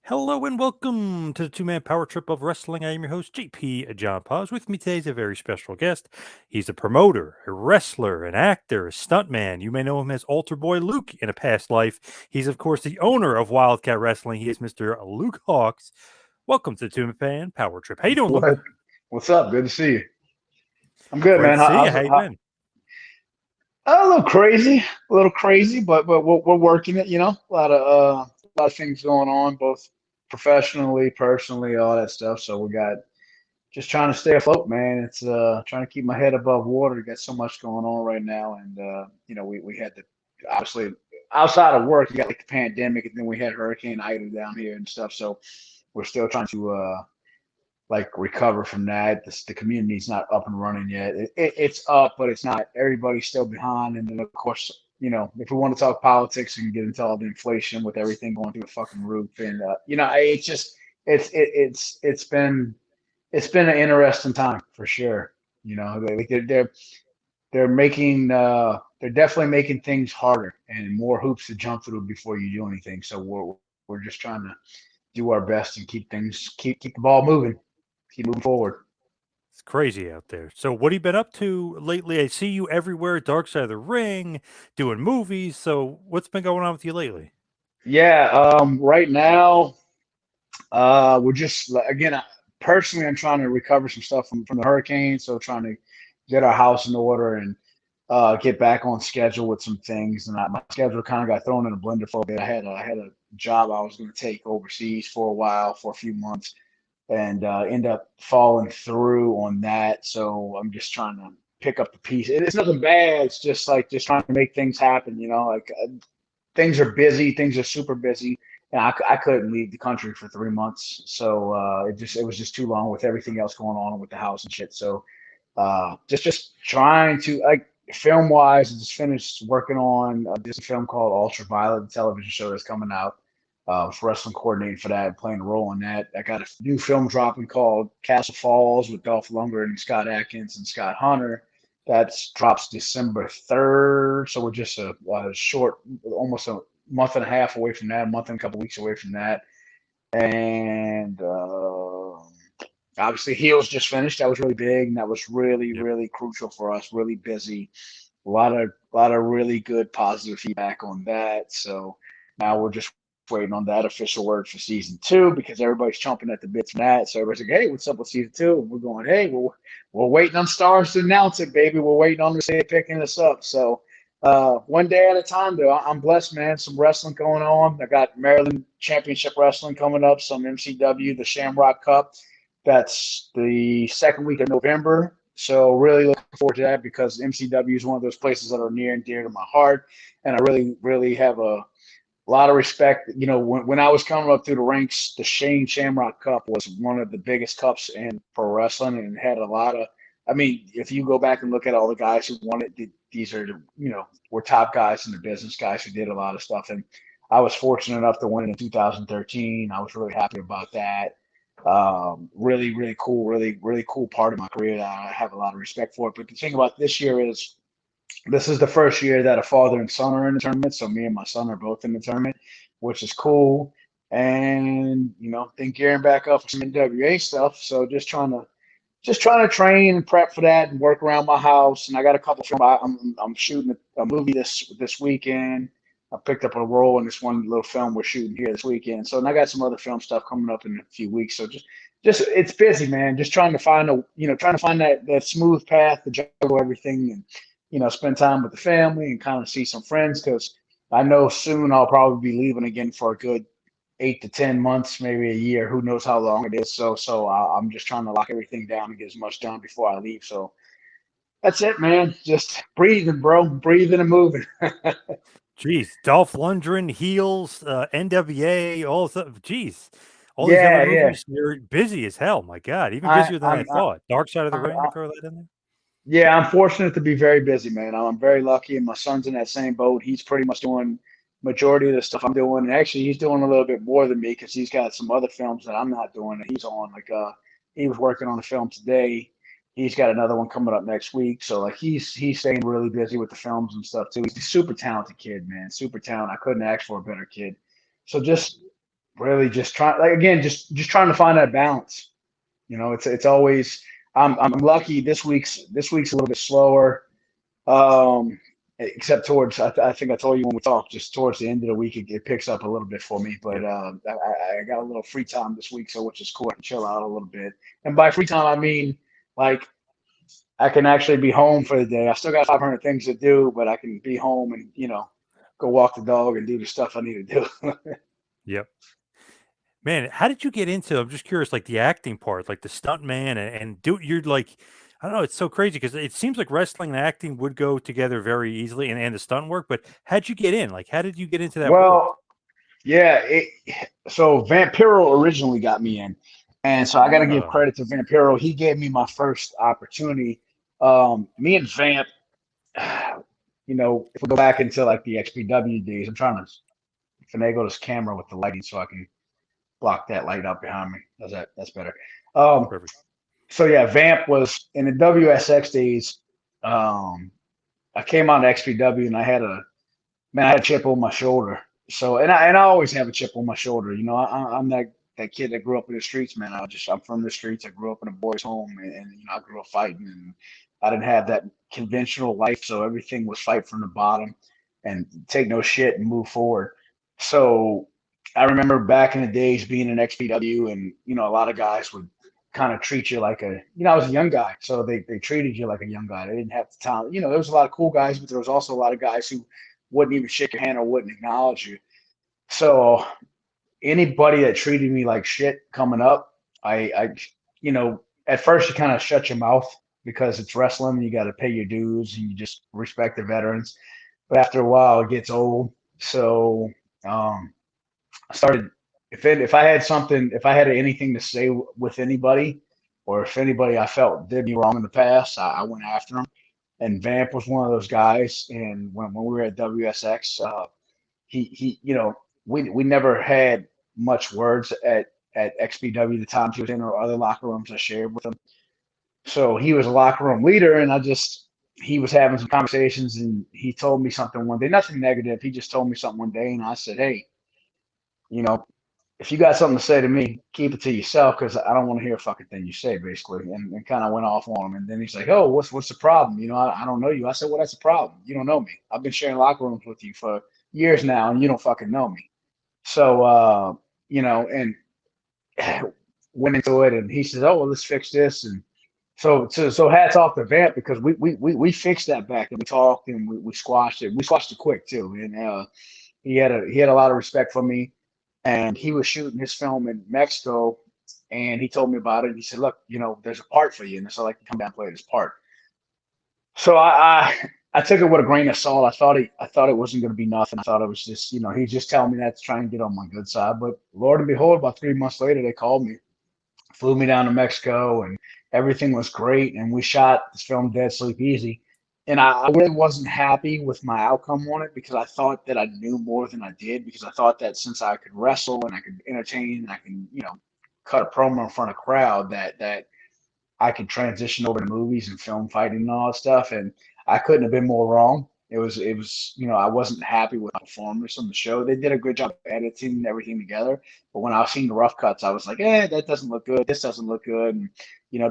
Hello and welcome to the two-man power trip of wrestling. I am your host, JP John Paz. With me today is a very special guest. He's a promoter, a wrestler, an actor, a stuntman. You may know him as Altar Boy Luke in a past life. He's, of course, the owner of Wildcat Wrestling. He is Mr. Luke Hawx. Welcome to the two-man power trip. How you doing, Luke? What? What's up? Good to see you. I'm good, Great man. to see you. How you been? A little crazy, but we're working it. A lot of things going on, both professionally, personally, all that stuff. So we got just trying to stay afloat, man. It's trying to keep my head above water. Got so much going on right now, and we had to obviously outside of work, you got like the pandemic, and then we had Hurricane Ida down here and stuff. So we're still trying to like recover from that. The community's not up and running yet. It's up, but it's not. Everybody's still behind. And then of course, if we want to talk politics, we can get into all the inflation with everything going through the fucking roof. And it's just it's been an interesting time for sure. They're making they're definitely making things harder and more hoops to jump through before you do anything. So we're just trying to do our best and keep the ball moving, keep moving forward. It's crazy out there. So, what have you been up to lately? I see you everywhere, Dark Side of the Ring, doing movies. So, what's been going on with you lately? Yeah, right now, we're just again, personally, I'm trying to recover some stuff from the hurricane, so trying to get our house in order and get back on schedule with some things. And my schedule kind of got thrown in a blender for a bit. I had a job I was going to take overseas for a while, for a few months, and end up falling through on that. So I'm just trying to pick up the piece. It's nothing bad. It's just like just trying to make things happen. Things are busy. Things are super busy, and I couldn't leave the country for 3 months. So it was just too long with everything else going on with the house and shit. So just trying to like film wise, I just finished working on this film called Ultraviolet, the television show that's coming out. For wrestling coordinating for that, playing a role in that. I got a new film dropping called Castle Falls with Dolph Lundgren and Scott Adkins and Scott Hunter. That drops December 3rd. So we're just a short, almost a month and a half away from that, a month and a couple weeks away from that. And obviously, Heels just finished. That was really big, and that was really, Yep. really crucial for us. Really busy. A lot of really good positive feedback on that. So now we're just waiting on that official word for season 2 because everybody's chomping at the bits from that. So everybody's like, "Hey, what's up with season 2?" And we're going, "Hey, we're waiting on stars to announce it, baby. We're waiting on them to say they're picking us up." So one day at a time, though. I'm blessed, man. Some wrestling going on. I got Maryland Championship Wrestling coming up. Some MCW, the Shamrock Cup. That's the second week of November. So really looking forward to that because MCW is one of those places that are near and dear to my heart, and I really, really have a lot of respect. When I was coming up through the ranks, the Shane Shamrock Cup was one of the biggest cups in pro wrestling and had a lot of. I mean, if you go back and look at all the guys who won it, these are were top guys in the business, guys who did a lot of stuff. And I was fortunate enough to win it in 2013. I was really happy about that. Really, really cool, really, really cool part of my career that I have a lot of respect for. But the thing about this year is this is the first year that a father and son are in the tournament. So me and my son are both in the tournament, which is cool. And then gearing back up for some NWA stuff. So just trying to train and prep for that and work around my house. And I got a couple of films. I'm shooting a movie this weekend. I picked up a role in this one little film we're shooting here this weekend. So and I got some other film stuff coming up in a few weeks. So just it's busy, man. Just trying to find that smooth path to juggle everything and spend time with the family and kind of see some friends because I know soon I'll probably be leaving again for a good 8 to 10 months, maybe a year. Who knows how long it is? So I'm just trying to lock everything down and get as much done before I leave. So that's it, man. Just breathing, bro. Breathing and moving. Jeez, Dolph Lundgren, Heels, NWA, all stuff. Jeez, all these other Yeah, yeah. movies. You're busy as hell. My God, even I, busier than I I'm, I, thought. Dark Side of the Ring, I, you throw that in there? yeah, I'm fortunate to be very busy, man. I'm very lucky, and my son's in that same boat. He's pretty much doing majority of the stuff I'm doing, and actually, he's doing a little bit more than me because he's got some other films that I'm not doing that he's on. Like, he was working on a film today. He's got another one coming up next week. So, like, he's staying really busy with the films and stuff too. He's a super talented kid, man. Super talented. I couldn't ask for a better kid. So really just trying, like again, just trying to find that balance. You know, it's always I'm lucky this week's a little bit slower. Um, Except towards I think I told you when we talked, just towards the end of the week it picks up a little bit for me. But Yep. I got a little free time this week, so which is cool. I can chill out a little bit. And by free time I mean like I can actually be home for the day. I still got 500 things to do, but I can be home and go walk the dog and do the stuff I need to do. Yep. Man, how did you get into? I'm just curious, like the acting part, like the stunt man, and do you're like, I don't know, it's so crazy because it seems like wrestling and acting would go together very easily, and the stunt work. But how'd you get in? Like, how did you get into that world? Well, yeah. So Vampiro originally got me in, and so I got to give Oh, credit to Vampiro. He gave me my first opportunity. Me and Vamp, if we go back into like the XPW days, I'm trying to finagle this camera with the lighting so I can block that light up behind me. That's better. Um, perfect. so yeah, Vamp was in the WSX days. Um, I came on to XPW and I had a chip on my shoulder. So and I always have a chip on my shoulder. I'm that kid that grew up in the streets, man. I'm from the streets. I grew up in a boys' home, and I grew up fighting, and I didn't have that conventional life, so everything was fight from the bottom, and take no shit and move forward. So I remember back in the days being in XPW, and a lot of guys would kind of treat you like I was a young guy, so they treated you like a young guy. They didn't have the talent. There was a lot of cool guys, but there was also a lot of guys who wouldn't even shake your hand or wouldn't acknowledge you. So anybody that treated me like shit coming up, at first you kind of shut your mouth because it's wrestling and you got to pay your dues and you just respect the veterans. But after a while, it gets old. So I started if I had anything to say with anybody, or if anybody I felt did me wrong in the past, I went after them. And Vamp was one of those guys. And when we were at WSX, he we never had much words at XPW the times he was in or other locker rooms I shared with him. So he was a locker room leader, and he was having some conversations, and he told me something one day, nothing negative. He just told me something one day, and I said, hey, you know, if you got something to say to me, keep it to yourself because I don't want to hear a fucking thing you say, basically. And kind of went off on him. And then he's like, oh, what's the problem? I don't know you. I said, well, that's a problem. You don't know me. I've been sharing locker rooms with you for years now, and you don't fucking know me. So, and went into it, and he says, oh, well, let's fix this. And so hats off to Vamp because we fixed that back and we talked and we squashed it. We squashed it quick too. And he had a lot of respect for me, and he was shooting his film in Mexico, and he told me about it. And he said, "Look, there's a part for you, and so I like to come down and play this part." So I took it with a grain of salt. I thought it wasn't going to be nothing. I thought it was just he's just telling me that to try and get on my good side. But Lord and behold, about 3 months later, they called me, flew me down to Mexico, and everything was great. And we shot this film, Dead Sleep Easy. And I really wasn't happy with my outcome on it because I thought that I knew more than I did because I thought that since I could wrestle and I could entertain and I can, cut a promo in front of a crowd that I could transition over to movies and film fighting and all that stuff. And I couldn't have been more wrong. It was, I wasn't happy with the performance on the show. They did a good job editing everything together. But when I was seeing the rough cuts, I was like, that doesn't look good. This doesn't look good. And,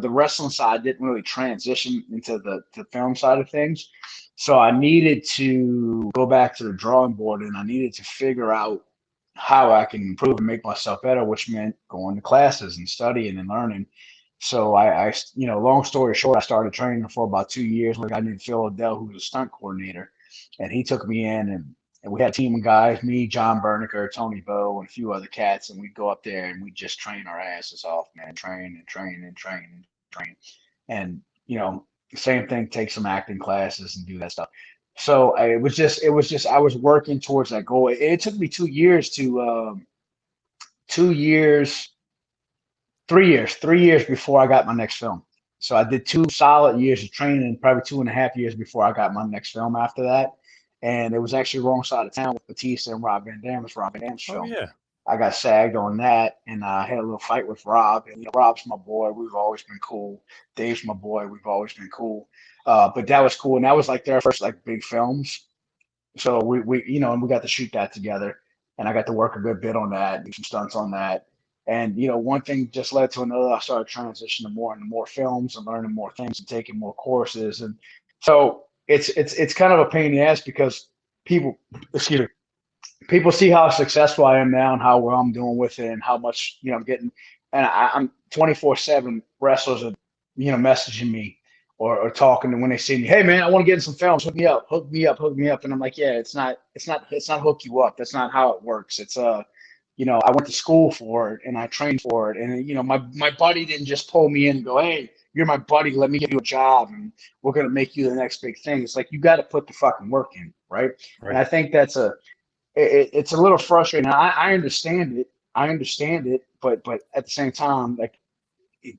the wrestling side didn't really transition into the film side of things. So I needed to go back to the drawing board and I needed to figure out how I can improve and make myself better, which meant going to classes and studying and learning. So long story short, I started training for about 2 years with a guy named Phil Odell, who was a stunt coordinator, and he took me in, and we had a team of guys, me, John Berniker, Tony Bow, and a few other cats, and we'd go up there and we'd just train our asses off, man, train and train and train and train, and same thing, take some acting classes and do that stuff. So it was just I was working towards that goal. It took me 2 years 2 years 3 years before I got my next film. So I did 2 solid years of training, probably 2.5 years before I got my next film after that. And it was actually Wrong Side of Town with Batista and Rob Van Dam. It's Rob Van Dam's Oh film. yeah. I got sagged on that, and I had a little fight with Rob. And Rob's my boy. We've always been cool. Dave's my boy. We've always been cool. But that was cool, and that was like their first like big films. So we and we got to shoot that together. and I got to work a good bit on that, do some stunts on that. And one thing just led to another. I started transitioning more and more films and learning more things and taking more courses. And so it's kind of a pain in the ass because people, excuse me, people see how successful I am now and how well I'm doing with it and how much I'm getting. And I'm 24/7. Wrestlers are messaging me or talking, and when they see me, hey man, I want to get in some films. Hook me up, hook me up, hook me up. And I'm like, yeah, it's not hook you up. That's not how it works. It's I went to school for it and I trained for it. And my buddy didn't just pull me in and go, hey, you're my buddy. Let me give you a job and we're gonna make you the next big thing. It's like you got to put the fucking work in, right? And Right. I think it's a little frustrating. I understand it. I understand it, but at the same time, like,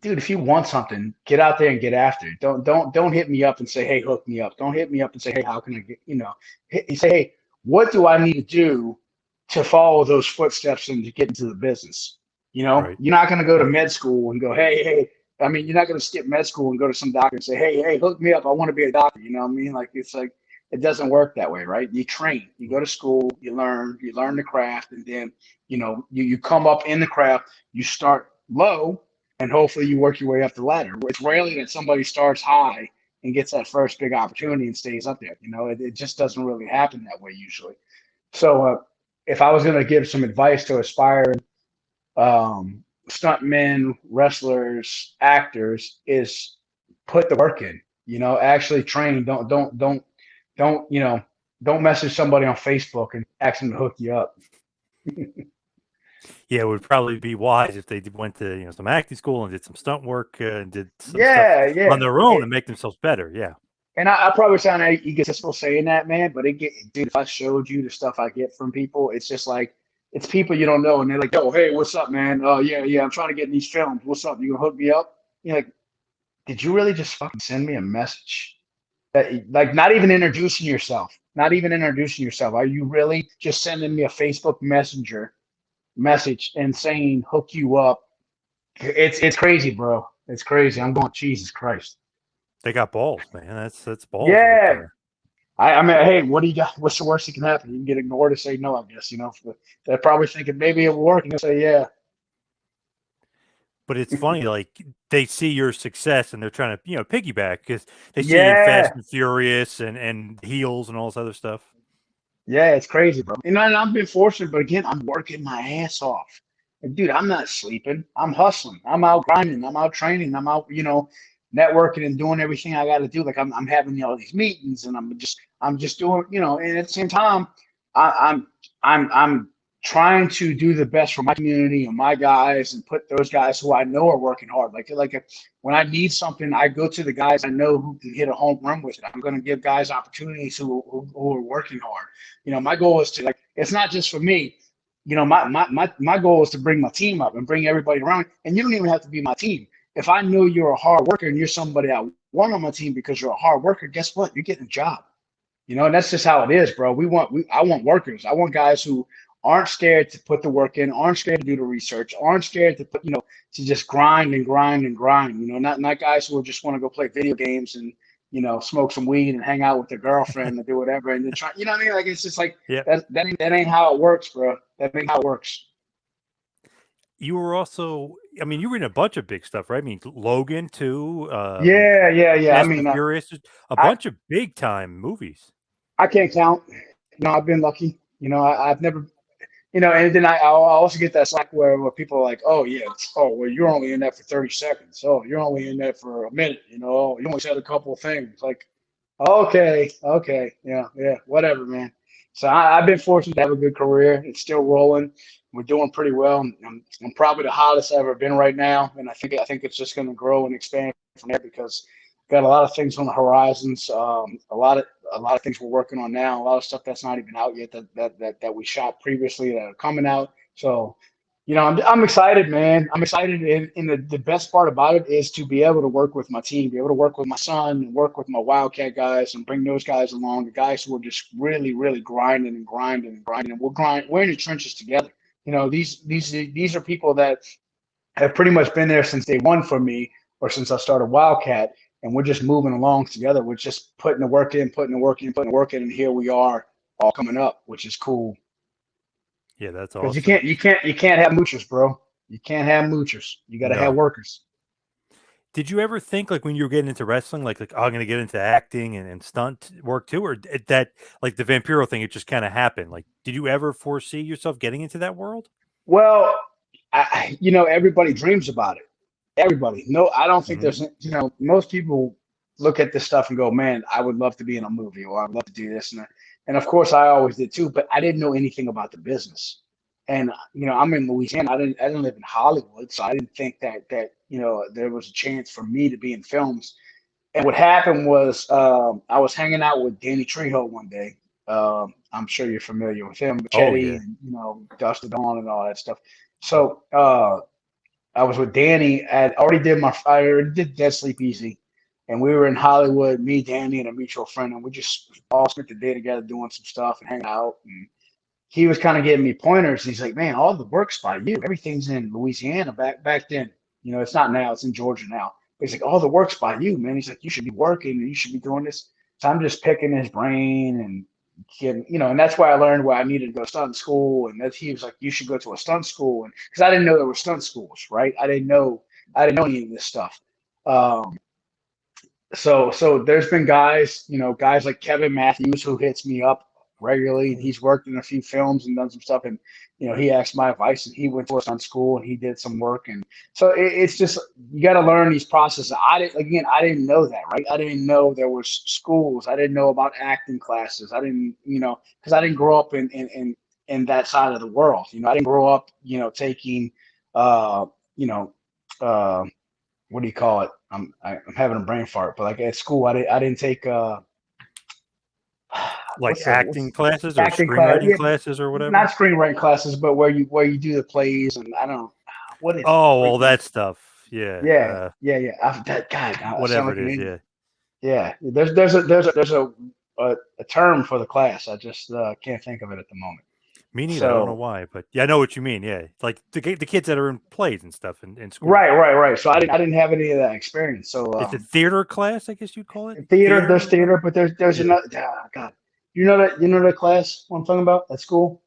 dude, if you want something, get out there and get after it. Don't hit me up and say, hey, hook me up. Don't hit me up and say, hey, how can I get you say, hey, what do I need to do to follow those footsteps and to get into the business? Right. You're not gonna go to med school and go, hey. I mean, you're not gonna skip med school and go to some doctor and say, hey, hook me up. I want to be a doctor. You know what I mean? Like it's like it doesn't work that way, right? You train, you go to school, you learn the craft, and then you come up in the craft, you start low, and hopefully you work your way up the ladder. It's rarely that somebody starts high and gets that first big opportunity and stays up there. It just doesn't really happen that way usually. So if I was going to give some advice to aspiring stuntmen, wrestlers, actors, is put the work in. Actually train. Don't don't message somebody on Facebook and ask them to hook you up. Yeah, it would probably be wise if they went to some acting school and did some stunt work and did some stuff Yeah, on yeah. their own and make themselves better. Yeah. And I probably sound egotistical saying that, man, but dude, if I showed you the stuff I get from people, it's just like, it's people you don't know. And they're like, oh, hey, what's up, man? Oh, yeah, I'm trying to get in these films. What's up? You gonna hook me up? You're like, did you really just fucking send me a message? Like, not even introducing yourself. Not even introducing yourself. Are you really just sending me a Facebook Messenger message and saying hook you up? It's crazy, bro. It's crazy. I'm going, Jesus Christ. They got balls, man. That's balls right Yeah, there. I mean, hey, what do you got? What's the worst that can happen? You can get ignored or say no, I guess, They're probably thinking maybe it will work. And they'll say, yeah. But it's funny, like they see your success and they're trying to, piggyback because they see you in Fast Yeah. and Furious and Heels and all this other stuff. Yeah, it's crazy, bro. And I've been fortunate, but again, I'm working my ass off. And dude, I'm not sleeping. I'm hustling. I'm out grinding. I'm out training. I'm out, networking and doing everything I got to do. Like I'm having all these meetings, and I'm just doing, and at the same time, I'm trying to do the best for my community and my guys, and put those guys who I know are working hard. When I need something, I go to the guys I know who can hit a home run with it. I'm going to give guys opportunities who are working hard. My goal is to, like, it's not just for me. My goal is to bring my team up and bring everybody around. And you don't even have to be my team. If I know you're a hard worker and you're somebody I want on my team because you're a hard worker, guess what? You're getting a job. And that's just how it is, bro. I want workers. I want guys who aren't scared to put the work in, aren't scared to do the research, aren't scared to to just grind and grind and grind. Not guys who just want to go play video games and smoke some weed and hang out with their girlfriend and do whatever and then try. You know what I mean? Like, it's just like Yeah. that ain't how it works, bro. That ain't how it works. You were also, I mean, you were in a bunch of big stuff, right? I mean, Logan too, Yeah, yeah, yeah. I Fast mean, and Furious, just a I bunch of big time movies. I can't count. I've been lucky. I've never. And then I also get that slack where people are like, oh yeah, well, you're only in that for 30 seconds. Oh, you're only in that for a minute. You only said a couple of things. Like, okay, yeah, whatever, man. So I've been fortunate to have a good career. It's still rolling. We're doing pretty well. I'm probably the hottest I've ever been right now, and I think it's just going to grow and expand from there because got a lot of things on the horizons. A lot of things we're working on now. A lot of stuff that's not even out yet that we shot previously that are coming out. So I'm excited, man. I'm excited, and the best part about it is to be able to work with my team, be able to work with my son, and work with my Wildcat guys, and bring those guys along. The guys who are just really, really grinding and grinding and grinding. And we're in the trenches together. These are people that have pretty much been there since day one for me, or since I started Wildcat, and we're just moving along together. We're just putting the work in, putting the work in, putting the work in, and here we are, all coming up, which is cool. Yeah, that's Because awesome. you can't have moochers, bro. You can't have moochers. You got to have No. workers. Did you ever think like when you were getting into wrestling, like oh, I'm going to get into acting and stunt work too, or that like the Vampiro thing, it just kind of happened? Like, did you ever foresee yourself getting into that world? Well, everybody dreams about it. Everybody. No, I don't think Hmm. there's, most people look at this stuff and go, man, I would love to be in a movie or I'd love to do this and that. And of course, I always did too, but I didn't know anything about the business. And I'm in Louisiana. I didn't live in Hollywood, so I didn't think that there was a chance for me to be in films. And what happened was I was hanging out with Danny Trejo one day. I'm sure you're familiar with him, Oh Machete, yeah. and Dust Dawn and all that stuff. So I was with Danny. I already did Dead Sleep Easy, and we were in Hollywood. Me, Danny, and a mutual friend, and we just all spent the day together doing some stuff and hanging out. And he was kind of giving me pointers. He's like, "Man, all the work's by you. Everything's in Louisiana back then. It's not now. It's in Georgia now." But he's like, "All the work's by you, man." He's like, "You should be working and you should be doing this." So I'm just picking his brain and and that's why I learned why I needed to go to stunt school. And that he was like, "You should go to a stunt school," and because I didn't know there were stunt schools, right? I didn't know any of this stuff. Um, so there's been guys like Kevin Matthews who hits me up regularly, and he's worked in a few films and done some stuff. And he asked my advice, and he went to a stunt school and he did some work. And so it's just you got to learn these processes. I didn't know that, right? I didn't know there was schools. I didn't know about acting classes. I didn't, because I didn't grow up in that side of the world. I didn't grow up, taking, you know, uh, what do you call it? I'm having a brain fart, but like at school, I didn't take Like what's acting classes or acting class? screenwriting Yeah, classes or not whatever. screenwriting classes, but where you do the plays and I don't what is it? Oh, Where all you that stuff. Yeah. yeah yeah yeah. That God, I sound Whatever like it an is. idiot. Yeah. Yeah, there's a term for the class. I just can't think of it at the moment. Me neither. I don't know So why, but yeah, I know what you mean. Yeah, it's like the kids that are in plays and stuff in school. right. So I Yeah. didn't have any of that experience. So It's a theater class, I guess you'd call it. there's Theater. theater, but there's Yeah. another. God, you know that class what I'm talking about at school,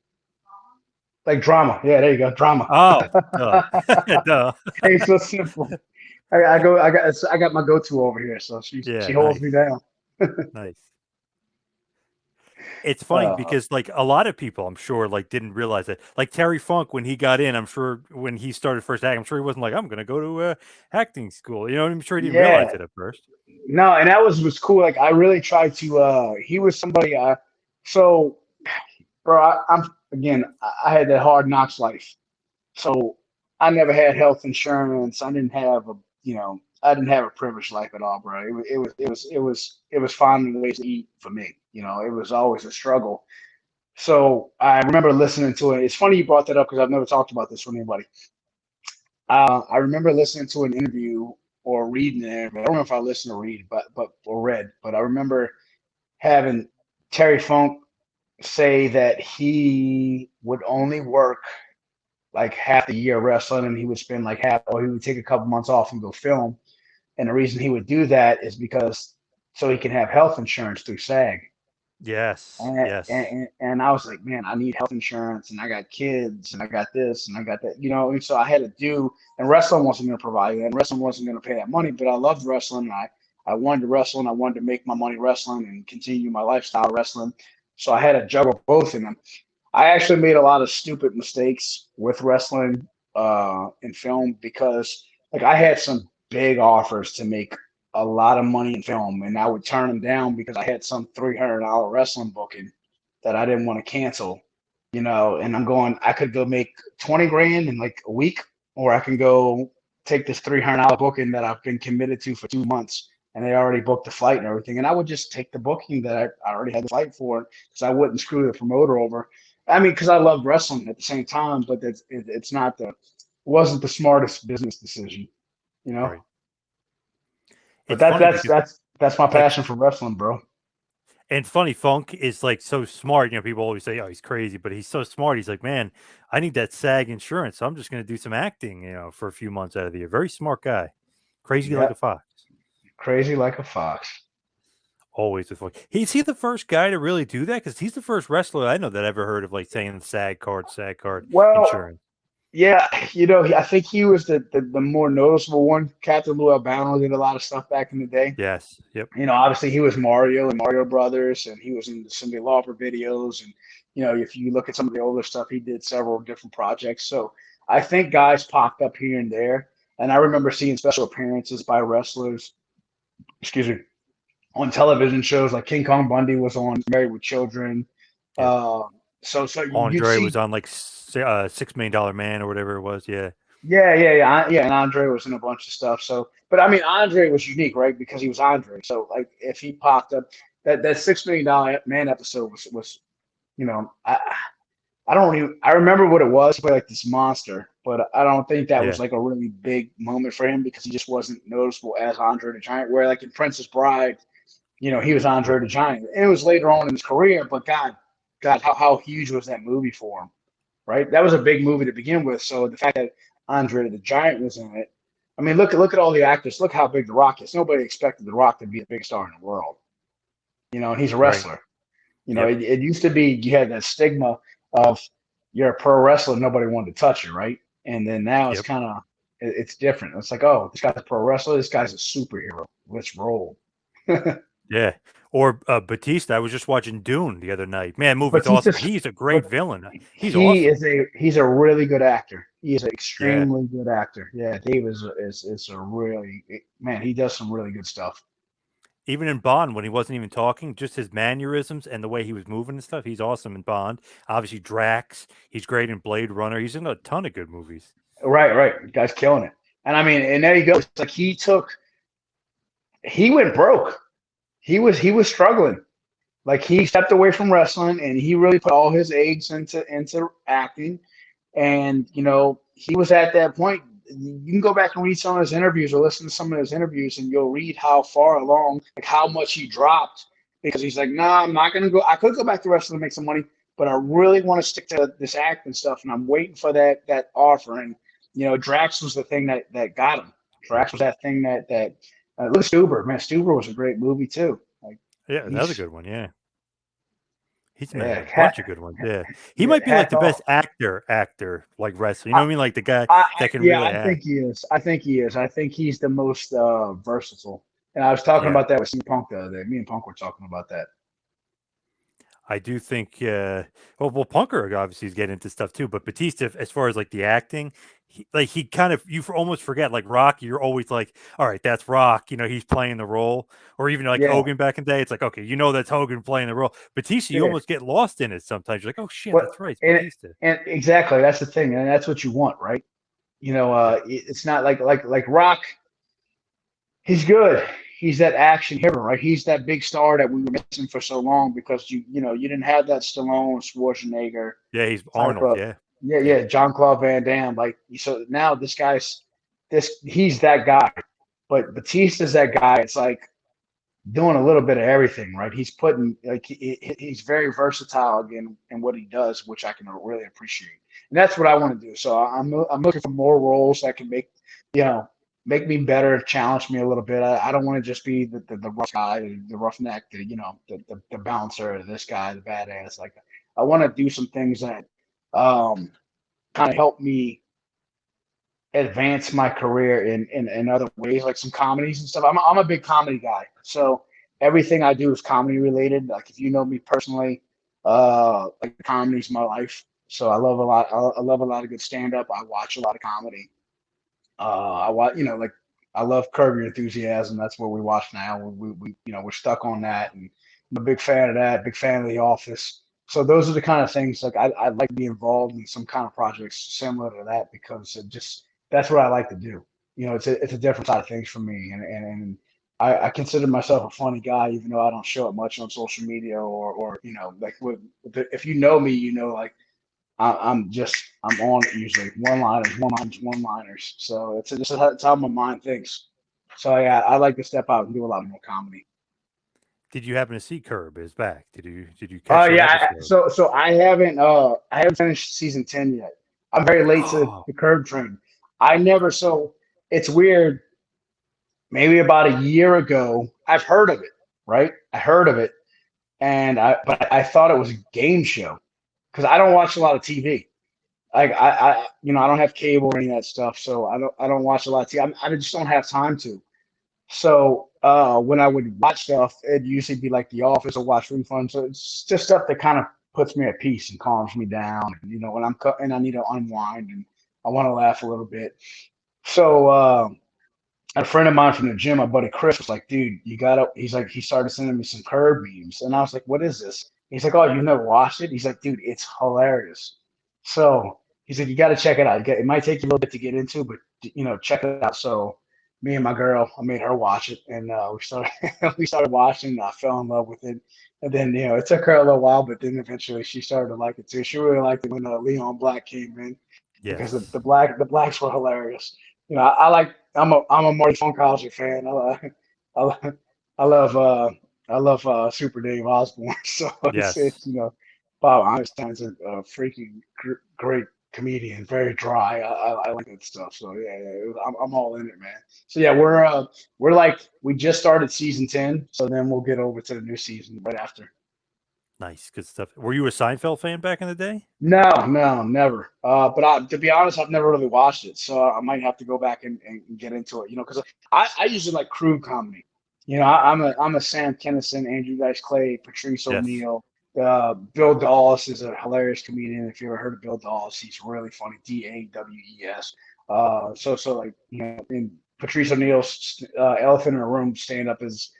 like drama. Yeah, there you go, drama. Oh, duh. Duh. Hey, so simple. I got my go-to over here, so she Yeah, holds nice. me down. Nice. It's funny Uh, because like a lot of people, I'm sure, like didn't realize it. Like Terry Funk, when he got in, I'm sure when he started first acting, I'm sure he wasn't like, I'm gonna go to acting school. I'm sure he didn't realize yeah, it at first. no, and that was cool. Like I really tried to. He was somebody. So, bro, I'm again. I had that hard knocks life, so I never had health insurance. I didn't have a privileged life at all, bro. It was finding ways to eat for me. It was always a struggle. So I remember listening to it. It's funny you brought that up because I've never talked about this with anybody. I remember listening to an interview or reading an interview. I don't know if I listened or read, but or read, but I remember having Terry Funk say that he would only work like half the year wrestling, and he would spend like half, or he would take a couple months off and go film. And the reason he would do that is because so he can have health insurance through SAG. Yes, And, yes, and I was like, man, I need health insurance and I got kids and I got this and I got that, and so I had to do, and wrestling wasn't going to provide that, and wrestling wasn't going to pay that money, but I loved wrestling. And I wanted to wrestle and I wanted to make my money wrestling and continue my lifestyle wrestling. So I had to juggle both of them. I actually made a lot of stupid mistakes with wrestling in film because like I had some big offers to make a lot of money in film, and I would turn them down because I had some $300 wrestling booking that I didn't want to cancel. And I'm going, I could go make 20 grand in like a week, or I can go take this $300 booking that I've been committed to for 2 months, and they already booked the flight and everything. And I would just take the booking that I already had the flight for because I wouldn't screw the promoter over. I mean, because I love wrestling at the same time, but it's not wasn't the smartest business decision, you know. right. But It's that's funny that's because that's that's my like passion for wrestling, bro. and funny Funk is like so smart. People always say, "Oh, he's crazy," but he's so smart. He's like, "Man, I need that SAG insurance, so I'm just gonna do some acting, for a few months out of the year." Very smart guy, crazy like a Yep, fox. crazy like a fox. Always with is he the first guy to really do that? Because he's the first wrestler I know that ever heard of like saying SAG card Well, insurance. yeah, I think he was the more noticeable one. Captain Lou Albano did a lot of stuff back in the day. Yes. Yep. Obviously he was Mario and Mario Brothers, and he was in the Cyndi Lauper videos. And, if you look at some of the older stuff, he did several different projects. So I think guys popped up here and there. And I remember seeing special appearances by wrestlers, excuse me, on television shows like King Kong Bundy was on Married with Children. Yep. Uh, so you'd Andre see. was on like $6 Million Man or whatever it was. Yeah. Yeah. And Andre was in a bunch of stuff. So, but I mean, Andre was unique, right? Because he was Andre. So, like, if he popped up, that $6 Million Man episode was I don't even I remember what it was. He played like this monster, but I don't think that was Yeah. like a really big moment for him because he just wasn't noticeable as Andre the Giant. Where like in Princess Bride, he was Yep. Andre the Giant, and it was later on in his career. But God, how huge was that movie for him? Right? That was a big movie to begin with. So the fact that Andre the Giant was in it, I mean, look at all the actors. Look how big The Rock is. Nobody expected The Rock to be a big star in the world. And he's a Right. wrestler. Yep. It used to be you had that stigma of you're a pro wrestler, nobody wanted to touch you, right? And then now it's Yep. kind of it's different. It's like, oh, this guy's a pro wrestler. This guy's a superhero. Let's roll. Yeah. Or Batista. I was just watching Dune the other night. Man, movie's awesome. Batista's, He's a but great villain. He's he awesome. is he's a really good actor. He is an Yeah. extremely good actor. Yeah, Dave is a really man. He does some really good stuff. Even in Bond, when he wasn't even talking, just his mannerisms and the way he was moving and stuff, he's awesome in Bond. Obviously, Drax, he's great in Blade Runner. He's in a ton of good movies. Right. The guy's killing it. And I mean, and there you go. It's like he went broke. He was struggling. Like he stepped away from wrestling and he really put all his eggs into acting. And he was at that point. You can go back and read some of his interviews or listen to some of his interviews, and you'll read how far along, like how much he dropped because he's like, nah, I'm not gonna go. I could go back to wrestling and make some money, but I really want to stick to this acting stuff, and I'm waiting for that offer. And Drax was the thing that got him. Drax was that thing that look at Stuber, man. Stuber was a great movie too. Like Yeah, another he's good one. Yeah. He's made yeah, a bunch of good ones. Yeah. He yeah, might be like hats the off. best actor, like wrestler. You know what I mean? Like the guy that can Yeah, really I think act. he is. I think he is. I think he's the most versatile. And I was talking Yeah. about that with CM Punk the other day. Me and Punk were talking about that. I do think, well, Punker obviously is getting into stuff too, but Batista, as far as like the acting, he kind of, almost forget like Rock. You're always like, all right, that's Rock. He's playing the role, or even like Yeah, Hogan back in the day. It's like, okay, that's Hogan playing the role. Batista, you yeah. almost get lost in it sometimes. You're like, oh shit, What that's right, it's and Batista. and exactly that's the thing, and that's what you want, right? Yep. It's not like Rock. He's good. He's that action hero, right? He's that big star that we were missing for so long because you didn't have that Stallone, Schwarzenegger Yeah, he's type Arnold. of Yeah. yeah, Yep. John Claude Van Damme. Like so now he's that guy. But Batista's that guy. It's like doing a little bit of everything, right? He's putting like he's very versatile again in what he does, which I can really appreciate. And that's what I want to do. So I'm looking for more roles that can you know make me better, challenge me a little bit. I don't want to just be the rough guy, the roughneck, the bouncer, this guy, the badass. Like I want to do some things that kind of help me advance my career in other ways, like some comedies and stuff. I'm a big comedy guy, so everything I do is comedy related. Like if you know me personally, like comedy's my life. So I love a lot. I love a lot of good stand up. I watch a lot of comedy. I watch, like I love Curb Your Enthusiasm. That's what we watch now. We we're stuck on that, and I'm a big fan of that. Big fan of The Office. So those are the kind of things like I'd like to be involved in some kind of projects similar to that because it just that's what I like to do. It's a different side of things for me, and I consider myself a funny guy, even though I don't show it much on social media or like if you know me, like I'm on it usually one liners. So it's how my mind thinks. So yeah, I like to step out and do a lot more comedy. Did you happen to see Curb is back? Did you Oh catch that yeah, episode? so I haven't finished season 10 yet. I'm very late to Oh, the curb train. I never so it's weird. Maybe about a year ago, I've heard of it, right? I heard of it, but I thought it was a game show because I don't watch a lot of TV. Like I don't have cable or any of that stuff, so I don't watch a lot of TV. I just don't have time to. So when I would watch stuff, it'd usually be like The Office or watch refunds. So it's just stuff that kind of puts me at peace and calms me down. When and I need to unwind and I want to laugh a little bit. So a friend of mine from the gym, my buddy Chris, was like, dude, you gotta. He's like, he started sending me some curb memes, and I was like, what is this? He's like, oh, you never watched it? He's like, dude, it's hilarious. So he's like, you got to check it out. It might take you a little bit to get into, but check it out. So me and my girl, I made her watch it, and we started we started watching. I fell in love with it, and then it took her a little while, but then eventually she started to like it too. She really liked it when Leon Black came in because Yes. the blacks were hilarious. I'm a Marty Funkhauser fan. I, lo- I love I love Super Dave Osborne. So it's Yes. Bob Einstein's a freaking great comedian, very dry. I like that stuff. So yeah, I'm all in it, man. So yeah, we're like we just started season 10, so then we'll get over to the new season right after. Nice. Good stuff. Were you a Seinfeld fan back in the day? No, no, never. To be honest, I've never really watched it, so I might have to go back and get into it. Because I usually like crew comedy. I'm a Sam Kinison, Andrew Dice Clay, Patrice Yes. O'Neill. Bill Dawes is a hilarious comedian. If you ever heard of Bill Dawes, he's really funny. Dawes. So like and Patrice O'Neill's Elephant in a Room stand up is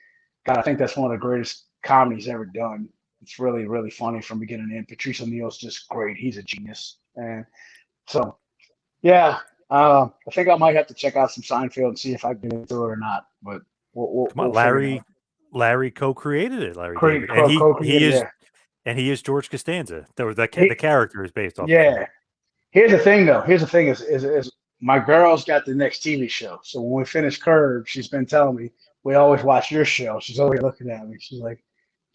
God. I think that's one of the greatest comedies ever done. It's really, really funny from beginning to end. Patrice O'Neill's just great. He's a genius. And so, yeah, I think I might have to check out some Seinfeld and see if I can get into it or not. But Come on, we'll figure it out. Larry co-created it, Larry David, and Co-created, yeah. he is George Costanza. The He, character is based off of him. yeah. Here's the thing, though. Here's the thing is my girl's got the next TV show. So when we finish Curb, she's been telling me we always watch your show. She's always looking at me. She's like,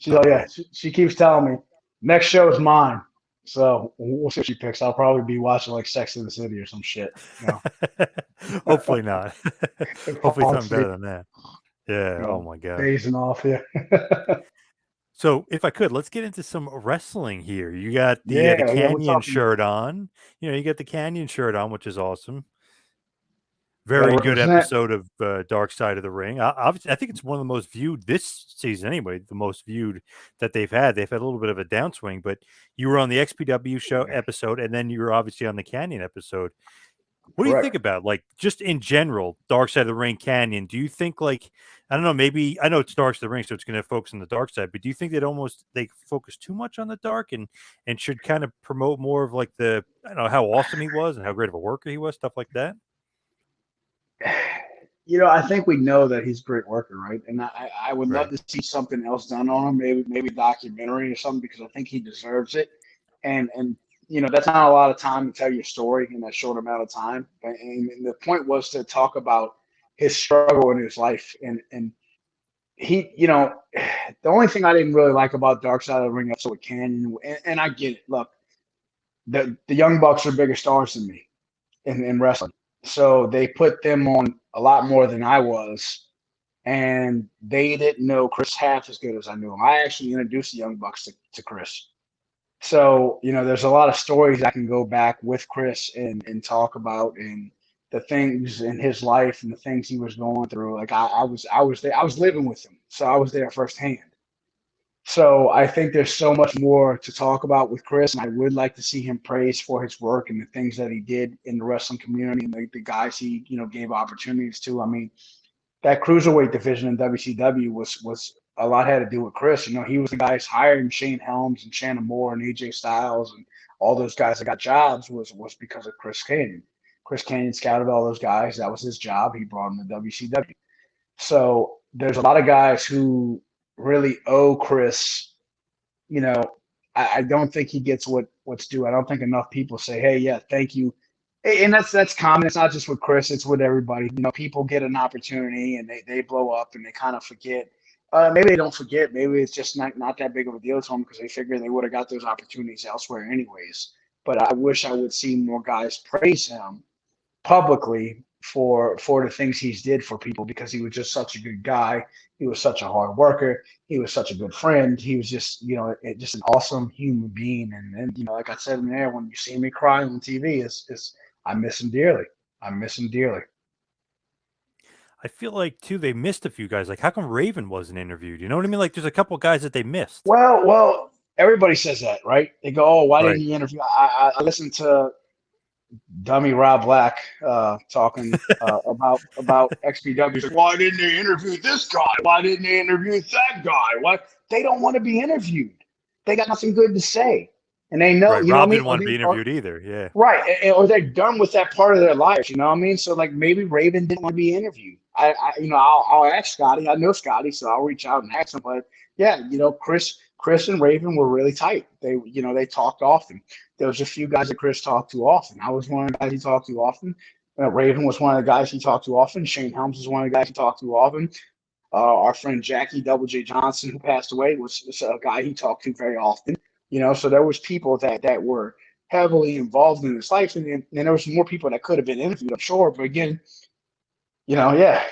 yeah. Oh, She keeps telling me next show is mine. So we'll see what she picks. I'll probably be watching like Sex in the City or some shit. hopefully not. Hopefully Fall something better asleep, than that. Yeah. Oh my God. dazing off here. So if I could, let's get into some wrestling here. You got the Yeah, we're Kanyon talking. shirt on. You got the Kanyon shirt on, which is awesome. Gotta Very good represent. episode of Dark Side of the Ring. I think it's one of the most viewed this season, anyway. The most viewed that they've had. They've had a little bit of a downswing, but you were on the XPW show episode, and then you were obviously on the Canyon episode. What do you think Correct. about, like, just in general, Dark Side of the Ring, Canyon? Do you think, like, I don't know, maybe I know it's Dark Side of the Ring, so it's going to focus on the dark side, but do you think they focus too much on the dark and should kind of promote more of like I don't know how awesome he was and how great of a worker he was, stuff like that? I think we know that he's a great worker, right? And I would love Right. to see something else done on him, maybe a documentary or something, because I think he deserves it. And that's not a lot of time to tell your story in that short amount of time. And the point was to talk about his struggle in his life. And he, the only thing I didn't really like about Dark Side of the Ring episode with Canyon, and I get it. Look, the Young Bucks are bigger stars than me in wrestling. So they put them on a lot more than I was. And they didn't know Chris half as good as I knew him. I actually introduced the Young Bucks to Chris. So, there's a lot of stories I can go back with Chris and talk about and the things in his life and the things he was going through. Like I was there, I was living with him. So I was there firsthand. So I think there's so much more to talk about with Chris, and I would like to see him praised for his work and the things that he did in the wrestling community and the guys he gave opportunities to. I mean, that cruiserweight division in WCW was a lot had to do with Chris. He was the guys hiring Shane Helms and Shannon Moore and AJ Styles and all those guys that got jobs was because of Chris Canyon. Chris Canyon scouted all those guys. That was his job. He brought them to WCW. So there's a lot of guys who really owe Chris. You know, I don't think he gets what's due. I don't think enough people say, "Hey, yeah, thank you." And that's common. It's not just with Chris; it's with everybody. People get an opportunity and they blow up and they kind of forget. Maybe they don't forget. Maybe it's just not that big of a deal to them because they figure they would have got those opportunities elsewhere anyways. But I wish I would see more guys praise him publicly for the things he's did for people because he was just such a good guy. He was such a hard worker. He was such a good friend. He was just, just an awesome human being. And like I said in there, when you see me crying on TV, is I miss him dearly. I miss him dearly. I feel like too they missed a few guys. Like, how come Raven wasn't interviewed? You know what I mean? Like, there's a couple guys that they missed. Well, everybody says that, right? They go, "Oh, why didn't Right. you interview?" I listened to dummy Rob Black talking about XPW. He's like, why didn't they interview this guy? Why didn't they interview that guy? Why they don't want to be interviewed? They got nothing good to say, and they know, Right. you know what Rob I mean? didn't want to be interviewed either. Yeah. Right, or they're done with that part of their lives. You know what I mean? So like maybe Raven didn't want to be interviewed. I'll ask Scotty. I know Scotty, so I'll reach out and ask him. But yeah, Chris and Raven were really tight. They talked often. There was a few guys that Chris talked to often. I was one of the guys he talked to often. Raven was one of the guys he talked to often. Shane Helms was one of the guys he talked to often. Our friend Jackie Double J Johnson, who passed away, was a guy he talked to very often. So there was people that were heavily involved in his life, and there was more people that could have been interviewed, I'm sure. But again, yeah,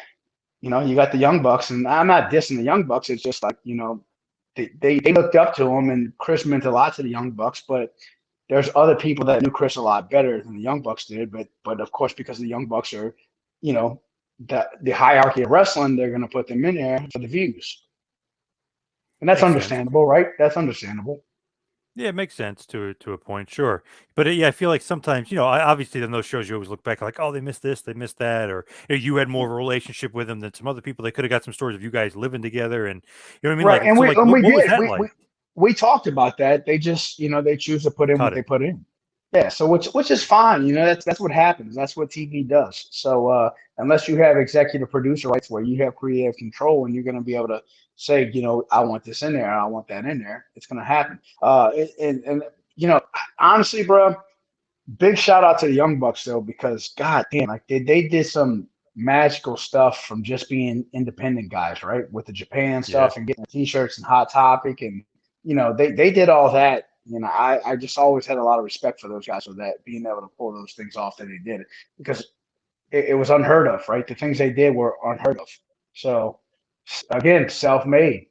you got the Young Bucks, and I'm not dissing the Young Bucks. It's just like they looked up to him, and Chris meant a lot to the Young Bucks. But there's other people that knew Chris a lot better than the Young Bucks did. But of course, because the Young Bucks are, the hierarchy of wrestling, they're going to put them in there for the views, and that's Makes sense. understandable, right? That's understandable. Yeah, it makes sense to a point, sure. But yeah, I feel like sometimes, obviously on those shows you always look back like, oh, they missed this, they missed that, or you had more of a relationship with them than some other people. They could have got some stories of you guys living together, and you know what I mean. Right, Like, and so, we like, and what, we what was did that like? we talked about that. They just they choose to put in what Cut they it. put in. Yeah, so which is fine. That's what happens. That's what TV does. So unless you have executive producer rights where you have creative control and you're going to be able to say, I want this in there, I want that in there, it's going to happen. And honestly, bro, big shout out to the Young Bucks though, because god damn, like they did some magical stuff from just being independent guys, right? With the Japan Yeah, stuff and getting the t-shirts and Hot Topic, and they did all that. I just always had a lot of respect for those guys for that, being able to pull those things off that they did, because it was unheard of, right? The things they did were unheard of. So again, self-made,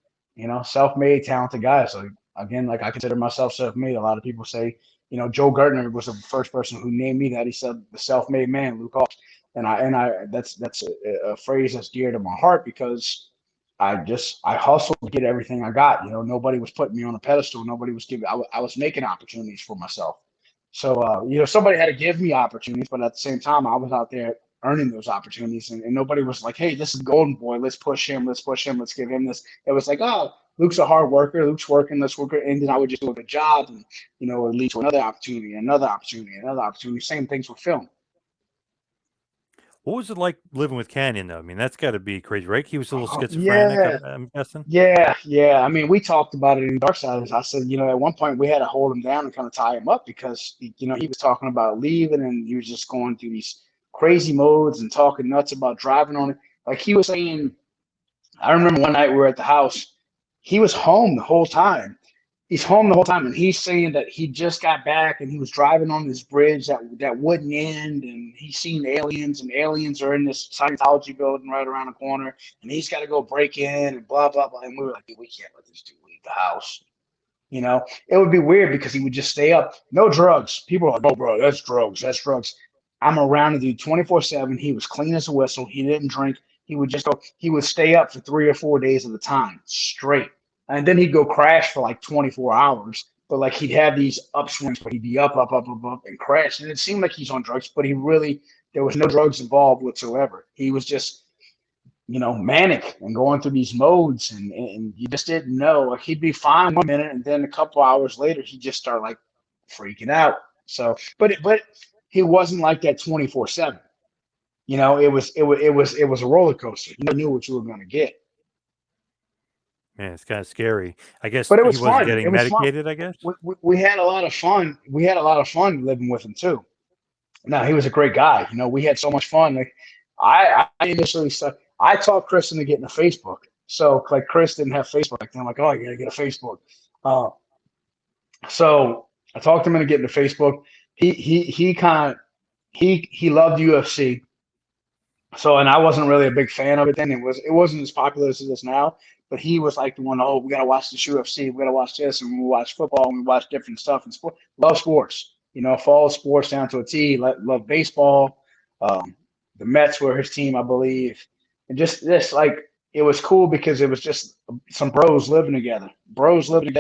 self-made, talented guys. So again, like I consider myself self-made. A lot of people say, Joe Gertner was the first person who named me that. He said the self-made man, Luke Hawx. And that's a phrase that's dear to my heart because I hustled to get everything I got. Nobody was putting me on a pedestal. Nobody was giving. I was making opportunities for myself. So somebody had to give me opportunities, but at the same time, I was out there earning those opportunities, and nobody was like, "Hey, this is Golden Boy. Let's push him. Let's push him. Let's give him this." It was like, "Oh, Luke's a hard worker. Luke's working. Let's work." And then I would just do a good job, and it would lead to another opportunity, another opportunity, another opportunity. Same things with film. what was it like living with Kanyon though? I mean, that's got to be crazy, right? He was a little schizophrenic, Yeah, I'm guessing. yeah. I mean, we talked about it in Dark Siders. I said, at one point we had to hold him down and kind of tie him up because, he was talking about leaving and he was just going through these crazy modes and talking nuts about driving on it. Like he was saying, I remember one night we were at the house. He was home the whole time. He's home the whole time, and he's saying that he just got back and he was driving on this bridge that wouldn't end, and he's seen aliens, and aliens are in this Scientology building right around the corner, and he's got to go break in and blah blah blah. And we were like, we can't let this dude leave the house. It would be weird because he would just stay up. No drugs. People are like, oh, bro, that's drugs. That's drugs. I'm around the dude 24/7. He was clean as a whistle. He didn't drink. He would just go, he would stay up for 3 or 4 days at a time straight. And then he'd go crash for like 24 hours. But like he'd have these upswings, but he'd be up, up, up, up, up, and crash. And it seemed like he's on drugs, but there was no drugs involved whatsoever. He was just manic and going through these modes, and you just didn't know. Like he'd be fine one minute, and then a couple hours later, he'd just start like freaking out. So, but he wasn't like that 24/7. It was a roller coaster. You knew what you were going to get, Man, it's kind of scary. I guess but it he was wasn't fun. It getting was fun. medicated, I guess. We had a lot of fun. We had a lot of fun living with him too. Now he was a great guy. We had so much fun. Like I initially said, I taught Chris into getting a Facebook. So like Chris didn't have Facebook. Like I'm like, oh, you gotta get a Facebook. Uh, so I talked him into getting a Facebook. He kind of he loved UFC. So, and I wasn't really a big fan of it then. It wasn't as popular as it is now. But he was like the one. Oh, we gotta watch this UFC. We gotta watch this, and we watch football, and we watch different stuff and sport. Love sports. Follow sports down to a T. Love baseball. Um, the Mets were his team, I believe, and just this like it was cool because it was just some bros living together,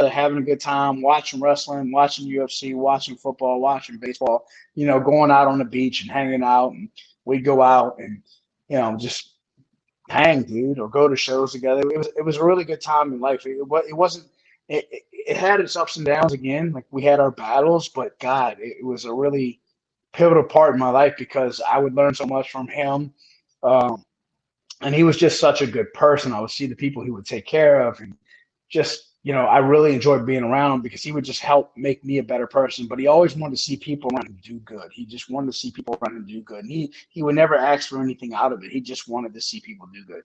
having a good time, watching wrestling, watching UFC, watching football, watching baseball. Going out on the beach and hanging out, and we'd go out and just hang, dude, or go to shows together. It was a really good time in life. It wasn't. It had its ups and downs again. Like we had our battles, but God, it was a really pivotal part in my life because I would learn so much from him. Um, and he was just such a good person. I would see the people he would take care of, and just I really enjoyed being around him because he would just help make me a better person. But he always wanted to see people around him do good. He just wanted to see people around him do good, and he would never ask for anything out of it. He just wanted to see people do good.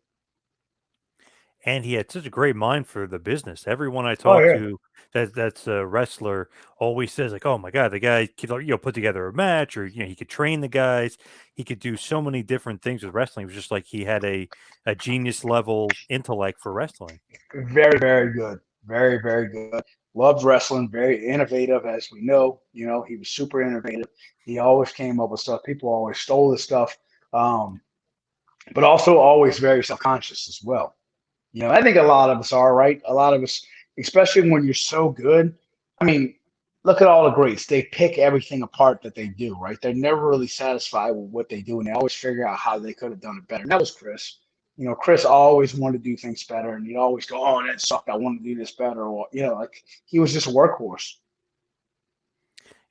And he had such a great mind for the business. Everyone I Oh talk yeah, to that's a wrestler always says like, "Oh my god, the guy could put together a match, or he could train the guys. He could do so many different things with wrestling. It was just like he had a genius level intellect for wrestling." very very good, very very good. Loved wrestling, very innovative, as we know. He was super innovative. He always came up with stuff. People always stole his stuff, um, but also always very self conscious as well. I think a lot of us are, right. A lot of us, especially when you're so good. I mean, look at all the greats. They pick everything apart that they do, right? They're never really satisfied with what they do, and they always figure out how they could have done it better. And that was Chris. Chris always wanted to do things better, and he'd always go, "Oh, that sucked. I want to do this better." Or, like he was just a workhorse.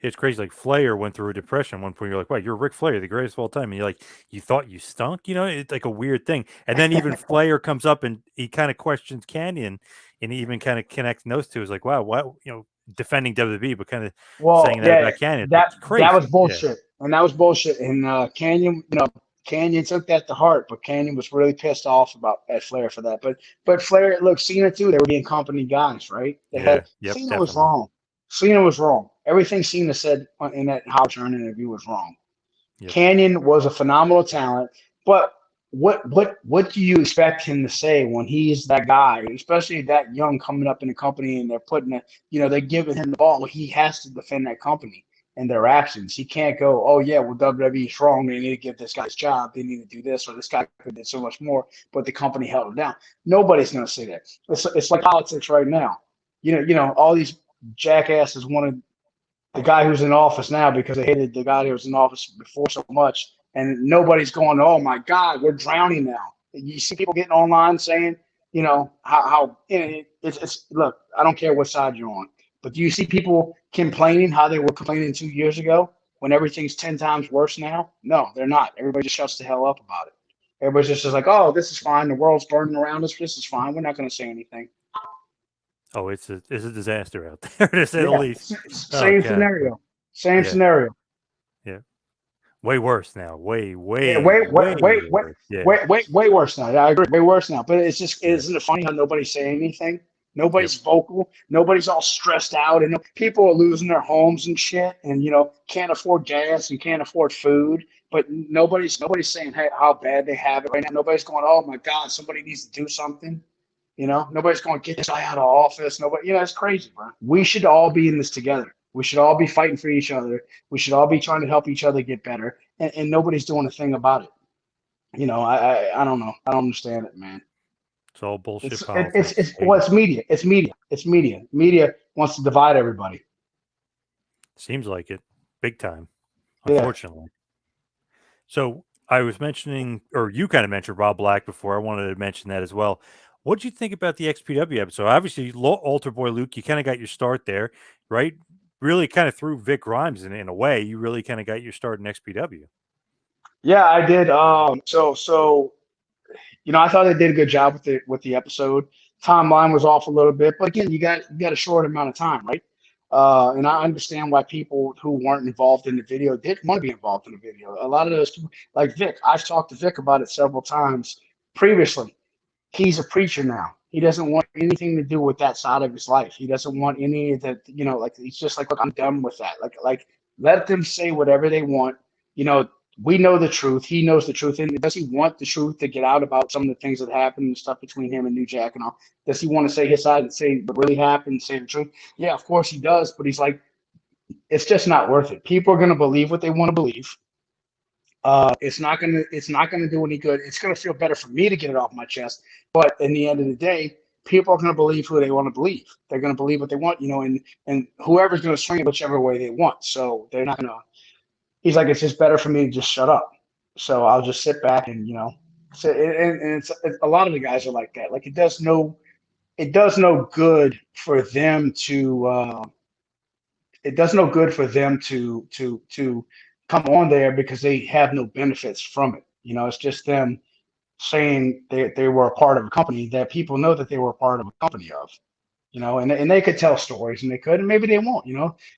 It's crazy. Like Flair went through a depression at one point. You're like, "Wow, you're Ric Flair, the greatest of all time." And you're like, you thought you stunk. It's like a weird thing. And then even Flair comes up and he kind of questions Canyon, and he even kind of connects those two. It's like, wow, what defending WWE, but kind of Well, saying that yeah, about Canyon. It's like that was crazy. Yeah. bullshit, and that was bullshit. And Canyon, Canyon took that to heart, but Canyon was really pissed off about at Flair for that. But Flair, look, Cena too. They were being company guys, right? They Yeah. had Yep. Cena was Definitely. wrong. Cena was wrong. Everything Cena said in that Howard interview was wrong. Yep. Kanyon was a phenomenal talent, but what do you expect him to say when he's that guy, especially that young coming up in the company and they're putting it, they're giving him the ball. He has to defend that company and their actions. He can't go, oh yeah, well WWE is wrong. They need to give this guy's job. They need to do this, or this guy could do so much more, but the company held him down. Nobody's going to say that. It's like politics right now. All these jackasses want to the guy who's in office now because they hated the guy who was in office before so much, and nobody's going, "Oh my God, we're drowning now." You see people getting online saying, how it's look. I don't care what side you're on, but do you see people complaining how they were complaining 2 years ago when everything's 10 times worse now? No, they're not. Everybody just shuts the hell up about it. Everybody's just like, "Oh, this is fine. The world's burning around us. This is fine. We're not going to say anything." Oh, it's a disaster out there to say the Yeah, least. Oh same God. scenario. Same Yeah. scenario. Yeah. Way worse now. Way, Yeah, way, way worse. Yeah. way worse now. Yeah, I agree. Way worse now. But it's just, Yeah. isn't it funny how nobody's saying anything? Yep. Nobody's vocal. Nobody's all stressed out, and people are losing their homes and shit, and can't afford gas and can't afford food. But nobody's saying, hey, how bad they have it right now. Nobody's going, oh my God, somebody needs to do something. Nobody's going to get this guy out of office. Nobody, it's crazy, bro. We should all be in this together. We should all be fighting for each other. We should all be trying to help each other get better. And nobody's doing a thing about it. I don't know. I don't understand it, man. It's all bullshit It's politics. Hate it. it's media. It's media. It's media. Media wants to divide everybody. Seems like it. Big time. Yeah. Unfortunately. So I was mentioning, or you kind of mentioned Rob Black before. I wanted to mention that as well. What did you think about the XPW episode? Obviously, Altar Boy Luke, you kind of got your start there, right? Really kind of through Vic Grimes in a way. You really kind of got your start in XPW. Yeah, I did. So I thought they did a good job with the episode. Timeline was off a little bit, but again, you got a short amount of time, right? And I understand why people who weren't involved in the video didn't want to be involved in the video. A lot of those people, like Vic, I've talked to Vic about it several times previously. He's a preacher now. He doesn't want anything to do with that side of his life. He doesn't want any of that, like he's just like, look, I'm done with that. Like let them say whatever they want. You know, we know the truth. He knows the truth. And does he want the truth to get out about some of the things that happened and stuff between him and New Jack and all? Does he want to say his side and say what really happened, say the truth? Yeah, of course he does. But he's like, it's just not worth it. People are going to believe what they want to believe. It's not gonna do any good. It's gonna feel better for me to get it off my chest. But in the end of the day, people are gonna believe who they want to believe. They're gonna believe what they want, and whoever's gonna swing it whichever way they want. So they're not gonna. He's like, it's just better for me to just shut up. So I'll just sit back and so, and it's a lot of the guys are like that. Like it does no good for them to. It does no good for them to come on there because they have no benefits from it. It's just them saying they were a part of a company that people know that they were a part of a company of. And they could tell stories and they could, and maybe they won't.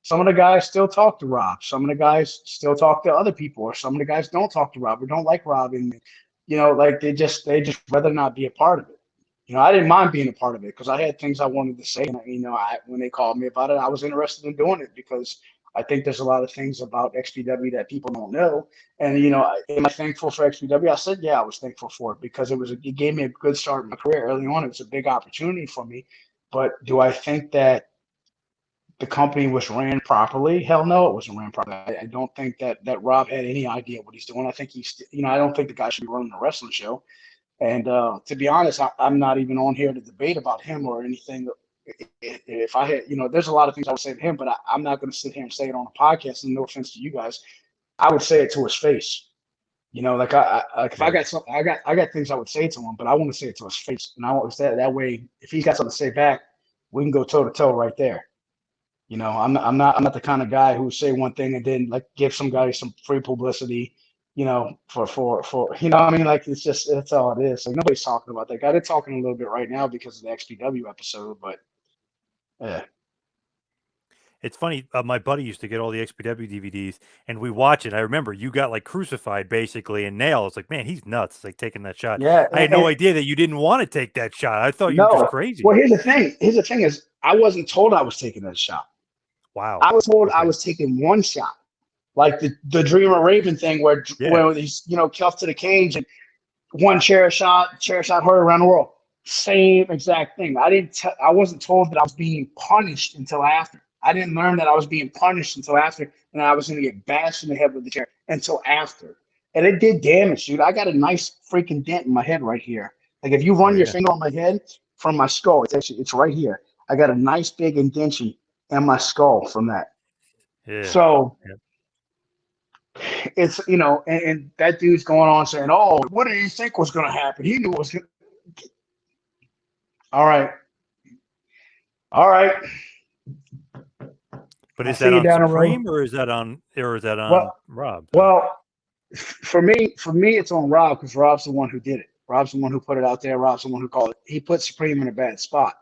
Some of the guys still talk to Rob. Some of the guys still talk to other people, or some of the guys don't talk to Rob or don't like Rob, and like they just rather not be a part of it. I didn't mind being a part of it because I had things I wanted to say, and when they called me about it, I was interested in doing it because I think there's a lot of things about XPW that people don't know. And am I thankful for XPW? I said, yeah, I was thankful for it because it gave me a good start in my career early on. It was a big opportunity for me. But do I think that the company was ran properly? Hell no, it wasn't ran properly. I don't think that Rob had any idea what he's doing. I think I don't think the guy should be running a wrestling show. And to be honest, I'm not even on here to debate about him or anything. If I had, there's a lot of things I would say to him, but I'm not going to sit here and say it on a podcast. And no offense to you guys, I would say it to his face. Like like if I got something, I got things I would say to him, but I want to say it to his face, and I want to say that way. If he's got something to say back, we can go toe to toe right there. I'm not the kind of guy who say one thing and then like give some guy some free publicity, for what I mean? Like that's all it is. Like nobody's talking about that guy. They're talking a little bit right now because of the XPW episode, but yeah. It's funny. My buddy used to get all the XPW DVDs, and we watch it. I remember you got like crucified basically and nailed. It's like, man, he's nuts. It's like taking that shot. Yeah, I had no idea that you didn't want to take that shot. I thought you were just no. crazy. Well, here's the thing. Is I wasn't told I was taking that shot. Wow. I was told I Okay. was taking one shot, like the Dreamer Raven thing, where Yeah. he's cuffed to the cage and one chair shot heard around the world. Same exact thing. I wasn't told that I was being punished until after. I didn't learn that I was being punished until after, and I was going to get bashed in the head with the chair until after. And it did damage, dude. I got a nice freaking dent in my head right here. Like if you Oh run your yeah. finger on my head from my skull, it's right here. I got a nice big indentation in my skull from that. Yeah. So Yeah. it's and that dude's going on saying, "Oh, what did you think was going to happen? He knew it was going." All right, all right. But I'll is that see you on down the road. Supreme or is that on Well, Rob? well, for me, it's on Rob because Rob's the one who did it. Rob's the one who put it out there. Rob's the one who called it. He put Supreme in a bad spot.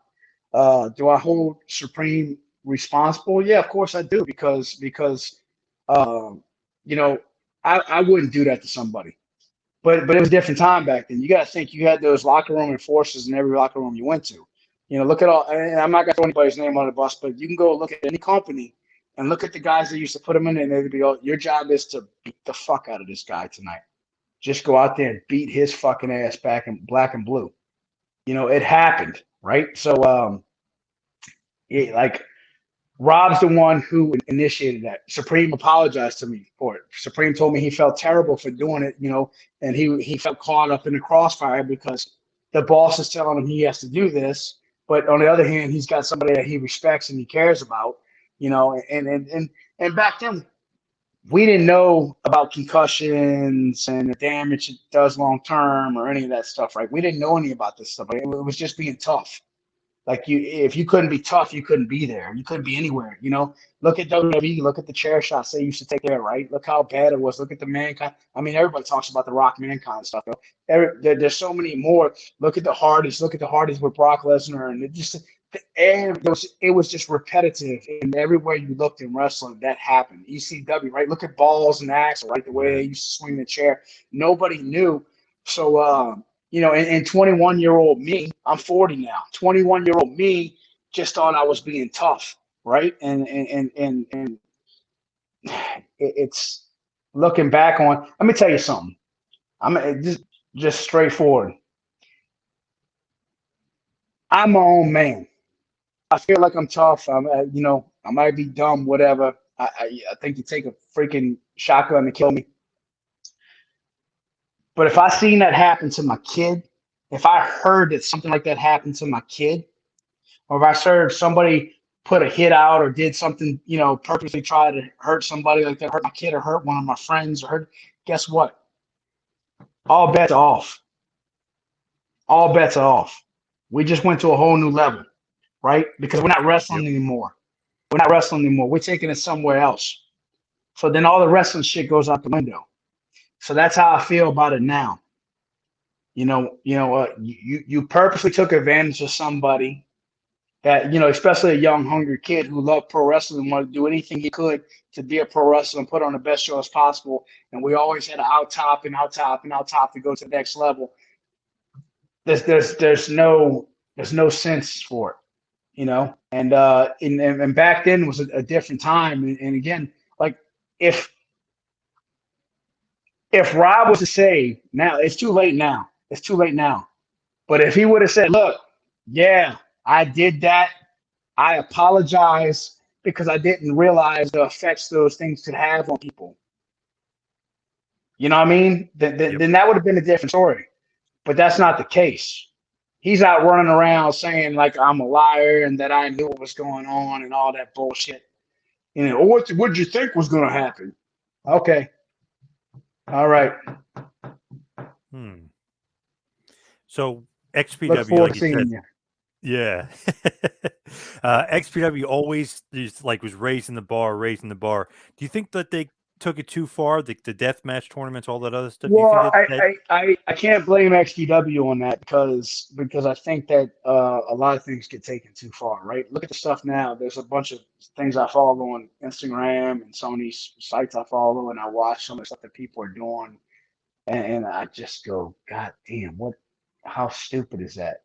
Do I hold Supreme responsible? Yeah, of course I do because um, you know I wouldn't do that to somebody. But it was a different time back then. You got to think you had those locker room enforcers in every locker room you went to. Look at all. And I'm not going to throw anybody's name on the bus, but you can go look at any company and look at the guys that used to put them in, and they'd be, "Oh, your job is to beat the fuck out of this guy tonight. Just go out there and beat his fucking ass back in black and blue." It happened, right? So, yeah, like Rob's the one who initiated that. Supreme apologized to me for it. Supreme told me he felt terrible for doing it, and he felt caught up in the crossfire because the boss is telling him he has to do this. But on the other hand, he's got somebody that he respects and he cares about, and back then we didn't know about concussions and the damage it does long term or any of that stuff, right? We didn't know any about this stuff. It was just being tough. Like if you couldn't be tough, you couldn't be there. You couldn't be anywhere. Look at WWE. Look at the chair shots they used to take there, right? Look how bad it was. Look at the Mankind. I mean, everybody talks about the Rock Mankind stuff. There's so many more. Look at the Hardys. Look at the Hardys with Brock Lesnar, and it was just repetitive. And everywhere you looked in wrestling, that happened. ECW, right? Look at Balls and Axel, right? The way they used to swing the chair. Nobody knew. So. And 21-year-old me, I'm 40 now. 21-year-old me just thought I was being tough, right? And it's looking back on, let me tell you something. I'm just straightforward. I'm my own man. I feel like I'm tough. I might be dumb, whatever. I think you take a freaking shotgun to kill me. But if I seen that happen to my kid, if I heard that something like that happened to my kid, or if I heard somebody put a hit out or did something, purposely try to hurt somebody like that, hurt my kid or hurt one of my friends or hurt, guess what? All bets are off. All bets are off. We just went to a whole new level, right? Because we're not wrestling Yep. anymore. We're not wrestling anymore. We're taking it somewhere else. So then all the wrestling shit goes out the window. So that's how I feel about it now. You purposely took advantage of somebody that, especially a young, hungry kid who loved pro wrestling and wanted to do anything he could to be a pro wrestler and put on the best show as possible. And we always had to out top and out top and out top to go to the next level. There's no sense for it. And back then was a different time. And again, like if Rob was to say now, it's too late now. It's too late now. But if he would have said, look, yeah, I did that. I apologize because I didn't realize the effects those things could have on people. You know what I mean? Then that would have been a different story. But that's not the case. He's out running around saying like I'm a liar and that I knew what was going on and all that bullshit. What did you think was going to happen? Okay. All right. So Look XPW, forward like to you said, seeing you. yeah. XPW always just like was raising the bar, raising the bar. Do you think that they took it too far? The death match tournaments, all that other stuff. Do you think Well, I can't blame XPW on that because I think that a lot of things get taken too far, right? Look at the stuff now. There's a bunch of things I follow on Instagram and some of these sites I follow, and I watch some of the stuff that people are doing, and I just go, God damn, how stupid is that?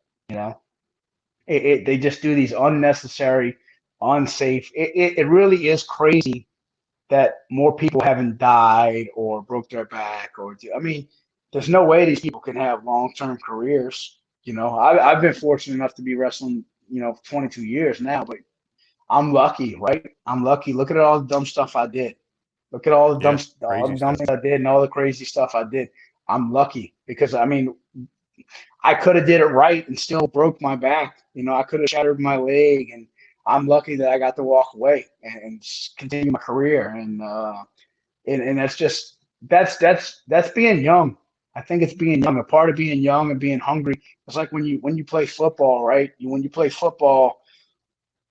They just do these unnecessary, unsafe. It really is crazy that more people haven't died or broke their back I mean, there's no way these people can have long-term careers. I've been fortunate enough to be wrestling, 22 years now, but I'm lucky, right? I'm lucky. Look at all the dumb stuff I did. Look at all the Yeah, dumb crazy stuff. things I did and all the crazy stuff I did. I'm lucky because I mean, I could have did it right and still broke my back. I could have shattered my leg, and I'm lucky that I got to walk away and continue my career. And that's being young. I think it's being young. A part of being young and being hungry. It's like when you play football, right? When you play football,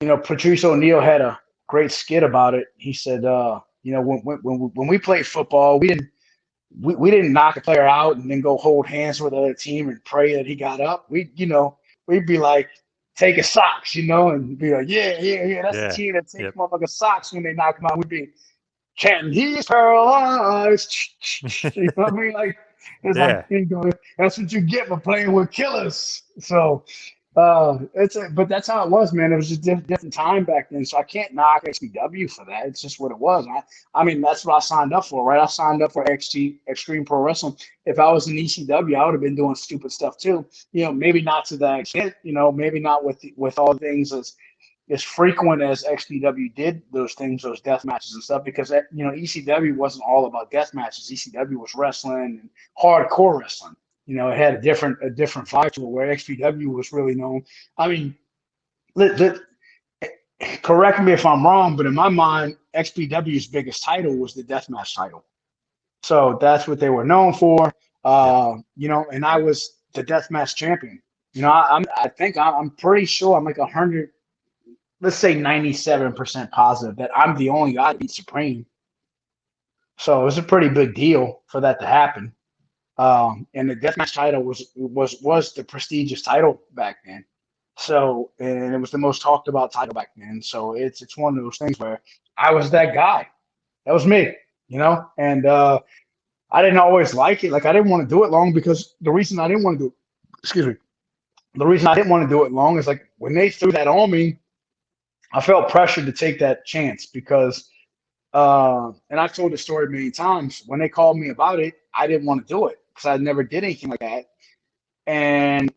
Patrice O'Neal had a great skit about it. He said, when we played football, we didn't knock a player out and then go hold hands with the other team and pray that he got up. We'd be like taking socks, and be like, yeah. That's the Yeah. team that takes Yep. motherfucking socks when they knock him out. We'd be chanting, he's paralyzed. You know what I mean? Like, it's like, Yeah. that's what you get for playing with killers. So, but that's how it was, man. It was just different time back then. So I can't knock XPW for that. It's just what it was. I mean, that's what I signed up for, right? I signed up for Extreme Pro Wrestling. If I was in ECW, I would have been doing stupid stuff too. Maybe not to that extent. Maybe not with all things as frequent as XPW did those things, those death matches and stuff, because ECW wasn't all about death matches. ECW was wrestling and hardcore wrestling. It had a different vibe to it, where XPW was really known. I mean, correct me if I'm wrong, but in my mind, XPW's biggest title was the deathmatch title. So that's what they were known for. And I was the deathmatch champion. I'm pretty sure I'm like 100. Let's say 97% positive that I'm the only guy to beat Supreme. So it was a pretty big deal for that to happen. And the deathmatch title was the prestigious title back then. So, and it was the most talked about title back then. So it's one of those things where I was that guy. That was me, and I didn't always like it. Like, I didn't want to do it long because the reason I didn't want to do it, excuse me, the reason I didn't want to do it long is like when they threw that on me, I felt pressured to take that chance because And I've told the story many times. When they called me about it, I didn't want to do it because I never did anything like that. And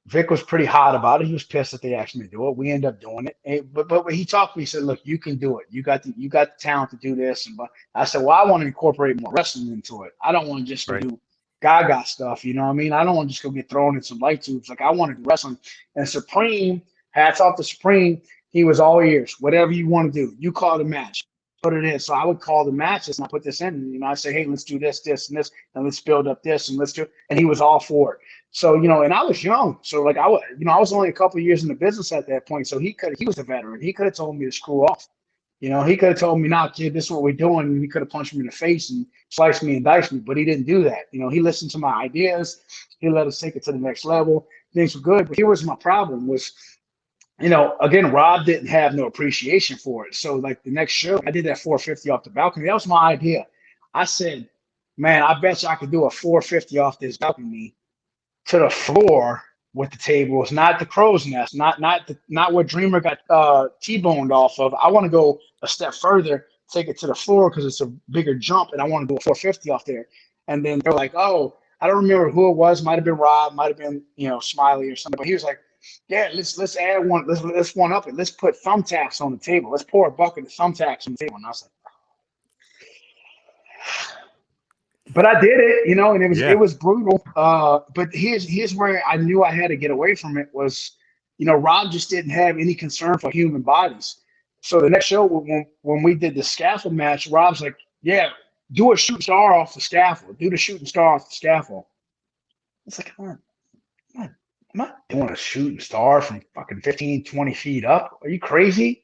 Vic was pretty hot about it. He was pissed that they asked me to do it. We ended up doing it. But when he talked to me, he said, "Look, you can do it. You got the talent to do this." And but I said, "Well, I want to incorporate more wrestling into it. I don't want to just go Right. do Gaga stuff. You know what I mean? I don't want to just go get thrown in some light tubes. Like I want to do wrestling." And Supreme, hats off to Supreme. He was all ears. Whatever you want to do, you call the match. Put it in. So I would call the matches and I put this in. And, I say, "Hey, let's do this, this, and this, and let's build up this, and let's do." And he was all for it. So, and I was young. So like I was only a couple of years in the business at that point. So he was a veteran. He could have told me to screw off. He could have told me, "Nah, kid, this is what we're doing." And he could have punched me in the face and sliced me and diced me, but he didn't do that. He listened to my ideas. He let us take it to the next level. Things were good. But here was my problem was, again, Rob didn't have no appreciation for it. So like the next show, I did that 450 off the balcony. That was my idea. I said, "Man, I bet you I could do a 450 off this balcony to the floor with the tables, not the crow's nest, not what Dreamer got T-boned off of. I want to go a step further, take it to the floor because it's a bigger jump, and I want to do a 450 off there." And then they're like, "Oh, I don't remember who it was. Might have been Rob, might have been Smiley or something." But he was like, "Yeah, let's add one. Let's one up it. Let's put thumbtacks on the table. Let's pour a bucket of thumbtacks on the table." And I was like, but I did it, and it Yeah. was brutal. But here's where I knew I had to get away from it was, Rob just didn't have any concern for human bodies. So the next show when we did the scaffold match, Rob's like, "Yeah, do a shooting star off the scaffold. Do the shooting star off the scaffold." It's like, I'm not doing a shooting star from fucking 15, 20 feet up. Are you crazy?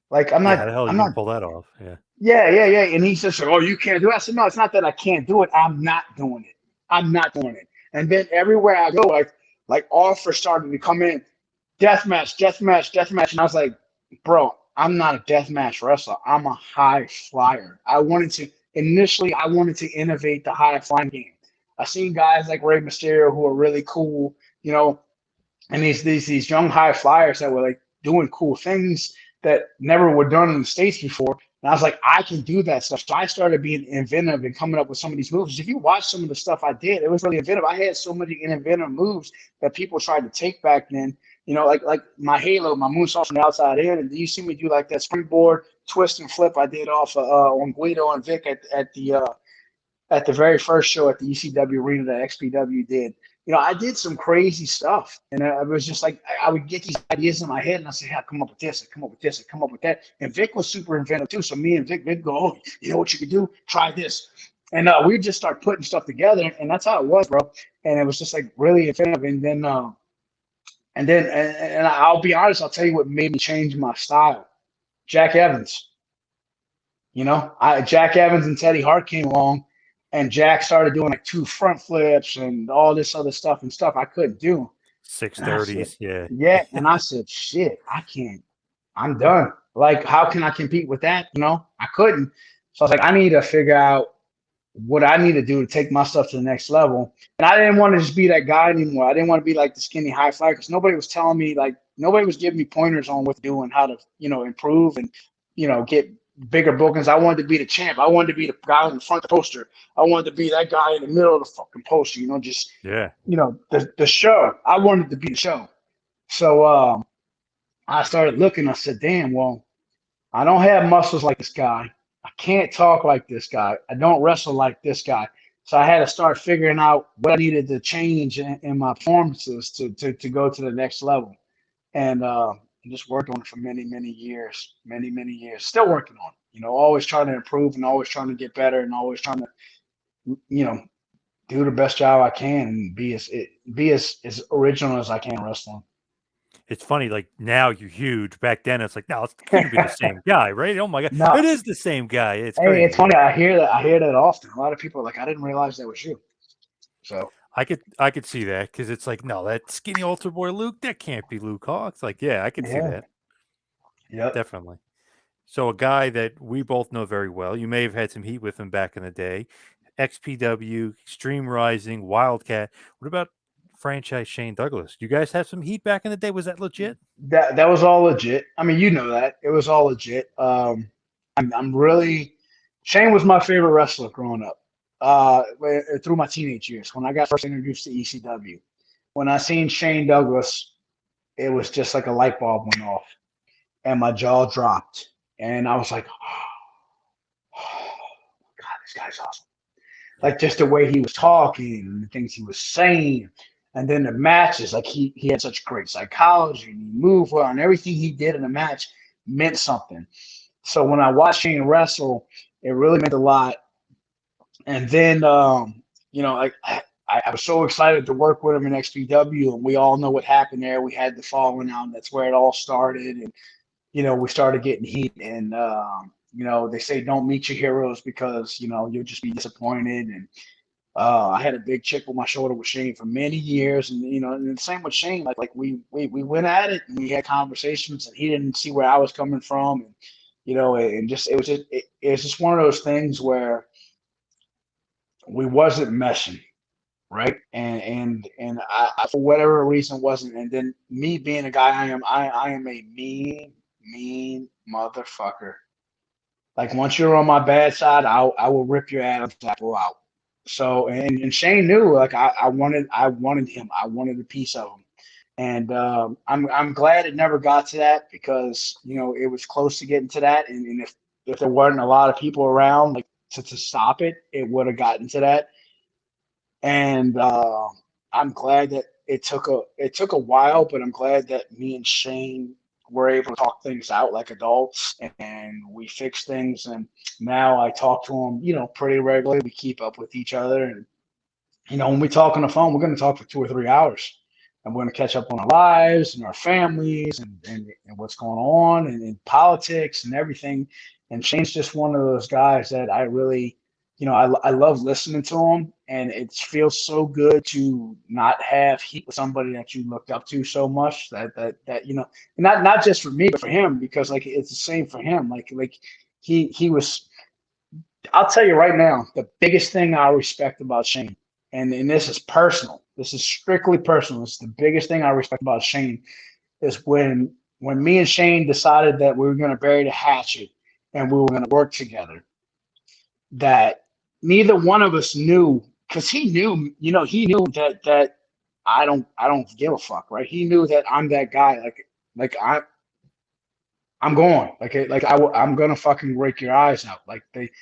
Like Yeah. How the hell are I'm you gonna not pull that off? Yeah. Yeah. And he says, "Oh, you can't do it." I said, "No, it's not that I can't do it. I'm not doing it. I'm not doing it." And then everywhere I go, like offers started to come in, death match, death match, death match. And I was like, "Bro, I'm not a death match wrestler. I'm a high flyer." Initially, I wanted to innovate the high flying game. I seen guys like Rey Mysterio who are really cool, and these young high flyers that were like doing cool things that never were done in the States before. And I was like, I can do that stuff. So I started being inventive and coming up with some of these moves. If you watch some of the stuff I did, it was really inventive. I had so many inventive moves that people tried to take back then. Like my halo, my moonsault from the outside in. And you see me do like that springboard twist and flip I did off on Guido and Vic at the very first show at the ECW arena that XPW did. I did some crazy stuff, and I was just like, I would get these ideas in my head, and I say, "Yeah, come up with this, come up with this, come up with that." And Vic was super inventive too. So me and Vic go, "Oh, you know what you could do? Try this." And we just start putting stuff together, and that's how it was, bro. And it was just like really inventive. And I'll be honest, I'll tell you what made me change my style. Jack Evans. Jack Evans and Teddy Hart came along, and Jack started doing like two front flips and all this other stuff I couldn't do. And I said, 630s. Yeah. "Yeah," and I said, "Shit, I can't. I'm done. Like, how can I compete with that?" I couldn't. So I was like, I need to figure out what I need to do to take my stuff to the next level. And I didn't want to just be that guy anymore. I didn't want to be like the skinny high flyer because nobody was telling me, like, nobody was giving me pointers on what to do and how to, improve and, get bigger bookings. I wanted to be the champ. I wanted to be the guy in the front of the poster. I wanted to be that guy in the middle of the fucking poster, just, Yeah. the show. I wanted to be the show. So I started looking. I said, "Damn, well, I don't have muscles like this guy. I can't talk like this guy. I don't wrestle like this guy." So I had to start figuring out what I needed to change in my performances to go to the next level. And just worked on it for many, many years, many, many years. Still working on it, always trying to improve and always trying to get better and always trying to, you know, do the best job I can and be as original as I can wrestling. It's funny, like now you're huge. Back then, it's like, no, it couldn't be the same guy, right? Oh my god, No, it is the same guy. It's hey, it's crazy. funny. Yeah. I hear that. I hear that often. A lot of people are like, "I didn't realize that was you." So I could see that because it's like, no, that skinny altar boy Luke, that can't be Luke Hawx. Like, yeah, I could see yeah, that yep. definitely. So a guy that we both know very well. You may have had some heat with him back in the day. XPW, Extreme Rising, Wildcat. What about franchise Shane Douglas? You guys have some heat back in the day. Was that legit? That was all legit. I mean, you know that it was all legit. I'm really Shane was my favorite wrestler growing up. Through my teenage years, when I got first introduced to ECW, when I seen Shane Douglas, it was just like a light bulb went off, and my jaw dropped, and I was like, oh God, this guy's awesome. Like just the way he was talking and the things he was saying. And then the matches, like he had such great psychology and he moved well and everything he did in the match meant something. So when I watched Shane wrestle, it really meant a lot. And then I was so excited to work with him in XPW, and we all know what happened there. We had the falling out. That's where it all started. And we started getting heat, and they say don't meet your heroes because you'll just be disappointed. And I had a big chip on my shoulder with Shane for many years, and and the same with Shane. Like we went at it, and we had conversations, and he didn't see where I was coming from, and and just it was just one of those things where we wasn't meshing, right? And I for whatever reason wasn't. And then me being a guy I am a mean motherfucker. Like once you're on my bad side, I will rip your Adam's apple out. So and Shane knew like I wanted him. I wanted a piece of him. And I'm glad it never got to that because it was close to getting to that. And if there weren't a lot of people around like to stop it, it would have gotten to that. And I'm glad that it took a while, but I'm glad that me and Shane were able to talk things out like adults, and we fixed things. And now I talk to him, pretty regularly. We keep up with each other, and when we talk on the phone, we're going to talk for 2 or 3 hours, and we're going to catch up on our lives and our families and what's going on and in politics and everything. And Shane's just one of those guys that I really I love listening to him, and it feels so good to not have heat with somebody that you looked up to so much that not just for me but for him, because like it's the same for him. Like he was. I'll tell you right now, the biggest thing I respect about Shane, and this is personal. This is strictly personal. It's the biggest thing I respect about Shane is when me and Shane decided that we were going to bury the hatchet and we were going to work together. That neither one of us knew, because he knew that I don't give a fuck, right? He knew that I'm that guy, like I'm going, I'm gonna fucking rake your eyes out,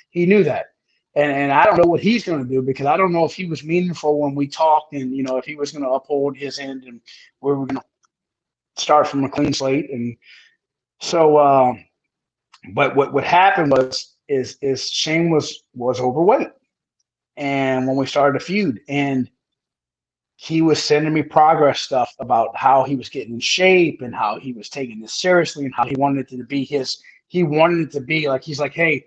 he knew that, and I don't know what he's gonna do because I don't know if he was meaningful when we talked, and if he was gonna uphold his end and we were gonna start from a clean slate, and so but what happened is Shane was overweight. And when we started a feud, and he was sending me progress stuff about how he was getting in shape and how he was taking this seriously and how he wanted it to be like, he's like, hey,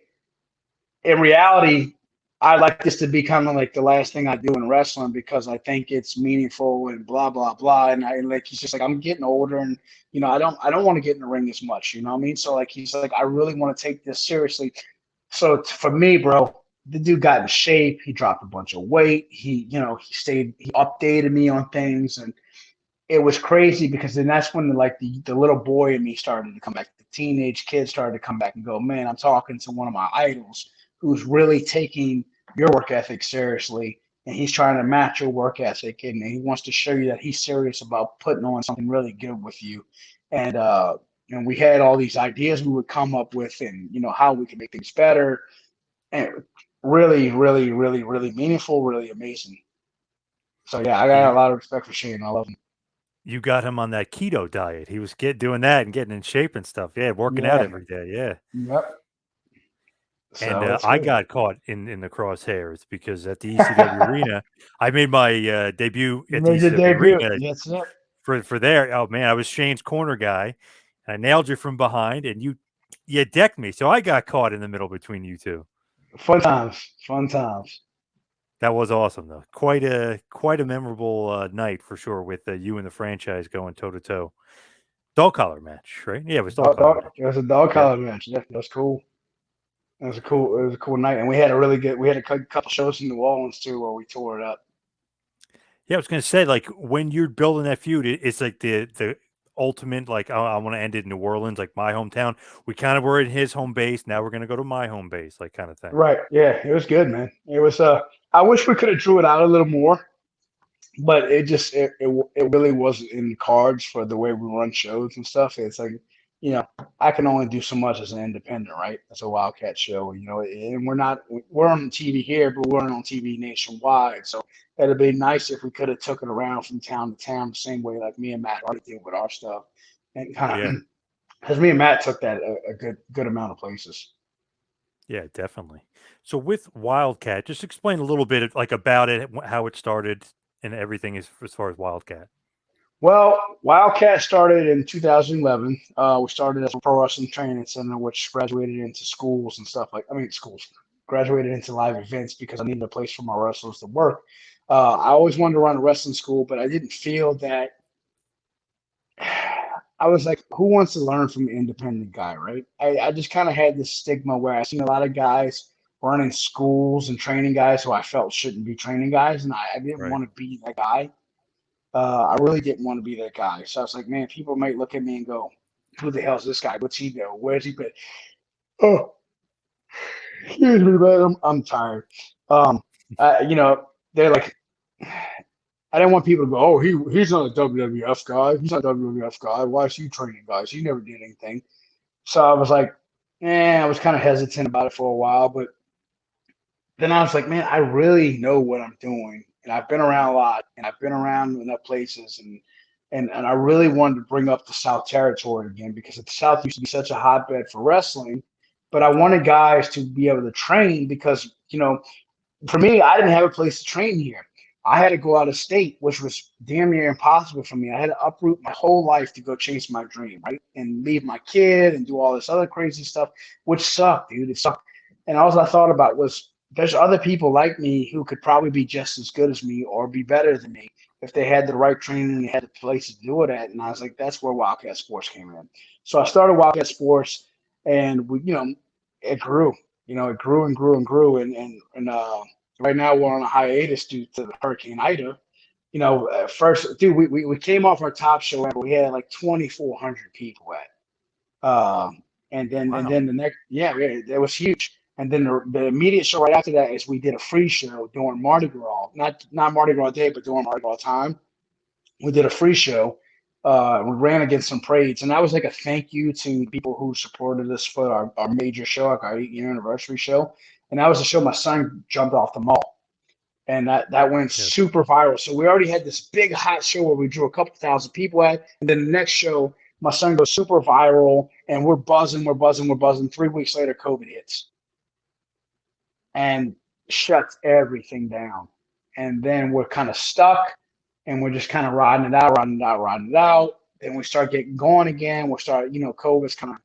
in reality, I like this to be kind of like the last thing I do in wrestling because I think it's meaningful and blah, blah, blah. And he's just like, I'm getting older and, I don't want to get in the ring as much, you know what I mean? So like, he's like, I really want to take this seriously. So for me, bro, the dude got in shape. He dropped a bunch of weight. He updated me on things, and it was crazy because then that's when the little boy in me started to come back. The teenage kid started to come back and go, man, I'm talking to one of my idols who's really taking your work ethic seriously, and he's trying to match your work ethic, and he wants to show you that he's serious about putting on something really good with you. And we had all these ideas we would come up with, and how we could make things better, and really, really, really, really meaningful, really amazing. So yeah, I got a lot of respect for Shane. I love him. You got him on that keto diet. He was doing that and getting in shape and stuff. Yeah, working out every day. Yeah. Yep. And So I got caught in the crosshairs because at the ECW arena, I made my debut you at the made your ECW debut. arena. Yes, sir. For there. Oh man, I was Shane's corner guy. I nailed you from behind, and you decked me. So I got caught in the middle between you two. Fun times. Fun times. That was awesome, though. Quite a memorable night for sure, with you and the franchise going toe to toe. Dog collar match, right? Yeah, it was dog collar. It was a dog collar match. Yeah, that was cool. It was a cool night, and we had a couple shows in New Orleans too where we tore it up. Yeah, I was gonna say, like when you're building that feud, it's like the ultimate, like, oh, I want to end it in New Orleans, like my hometown. We kind of were in his home base. Now we're going to go to my home base, like kind of thing. Right. Yeah, it was good, man. It was. I wish we could have drew it out a little more, but it really wasn't in the cards for the way we run shows and stuff. It's like, you know, I can only do so much as an independent, right? As a Wildcat show, you know, and we're on TV here, but we're on TV nationwide. So it'd be nice if we could have took it around from town to town the same way like me and Matt already did with our stuff, and kind Yeah. of because me and Matt took that a good amount of places. Yeah, definitely. So with Wildcat, just explain a little bit like about it, how it started, and everything as far as Wildcat. Well, Wildcat started in 2011. We started as a pro wrestling training center, which graduated into schools and stuff like, I mean, schools, graduated into live events because I needed a place for my wrestlers to work. I always wanted to run a wrestling school, but I didn't feel that. I was like, who wants to learn from an independent guy, right? I just kind of had this stigma where I seen a lot of guys running schools and training guys who I felt shouldn't be training guys, and I didn't Right. want to be that guy. I really didn't want to be that guy. So I was like, man, people might look at me and go, who the hell is this guy? What's he do? Where's he been? Oh, excuse me, man. I'm tired. Um, you know, they're like, I didn't want people to go, oh, he's not a WWF guy. He's not a WWF guy. Why is he training guys? He never did anything. So I was like, I was kind of hesitant about it for a while, but then I was like, man, I really know what I'm doing, and I've been around a lot, and I've been around enough places, and I really wanted to bring up the South Territory again because the South used to be such a hotbed for wrestling, but I Right. wanted guys to be able to train because for me, I didn't have a place to train here. I had to go out of state, which was damn near impossible for me. I had to uproot my whole life to go chase my dream, right? And leave my kid and do all this other crazy stuff, which sucked, dude. It sucked. And all I thought about was there's other people like me who could probably be just as good as me or be better than me if they had the right training and they had a place to do it at. And I was like, that's where Wildcat Sports came in. So I started Wildcat Sports, and it grew. It grew and grew and grew, and right now we're on a hiatus due to the Hurricane Ida. First, dude, we came off our top show ever. We had like 2,400 people at. And Wow. then the next, yeah, it was huge. And then the immediate show right after that is we did a free show during Mardi Gras, not Mardi Gras Day, but during Mardi Gras time. We did a free show. We ran against some parades, and that was like a thank you to people who supported us for our major show, like our 8-year anniversary show. And that was the show my son jumped off the mall, and that went Yes. super viral. So we already had this big hot show where we drew a couple thousand people at, and then the next show, my son goes super viral, and we're buzzing, we're buzzing, we're buzzing. 3 weeks later, COVID hits and shuts everything down, and then we're kind of stuck, and we're just kind of riding it out, riding it out, riding it out. Then we start getting going again. We'll start, COVID's kind of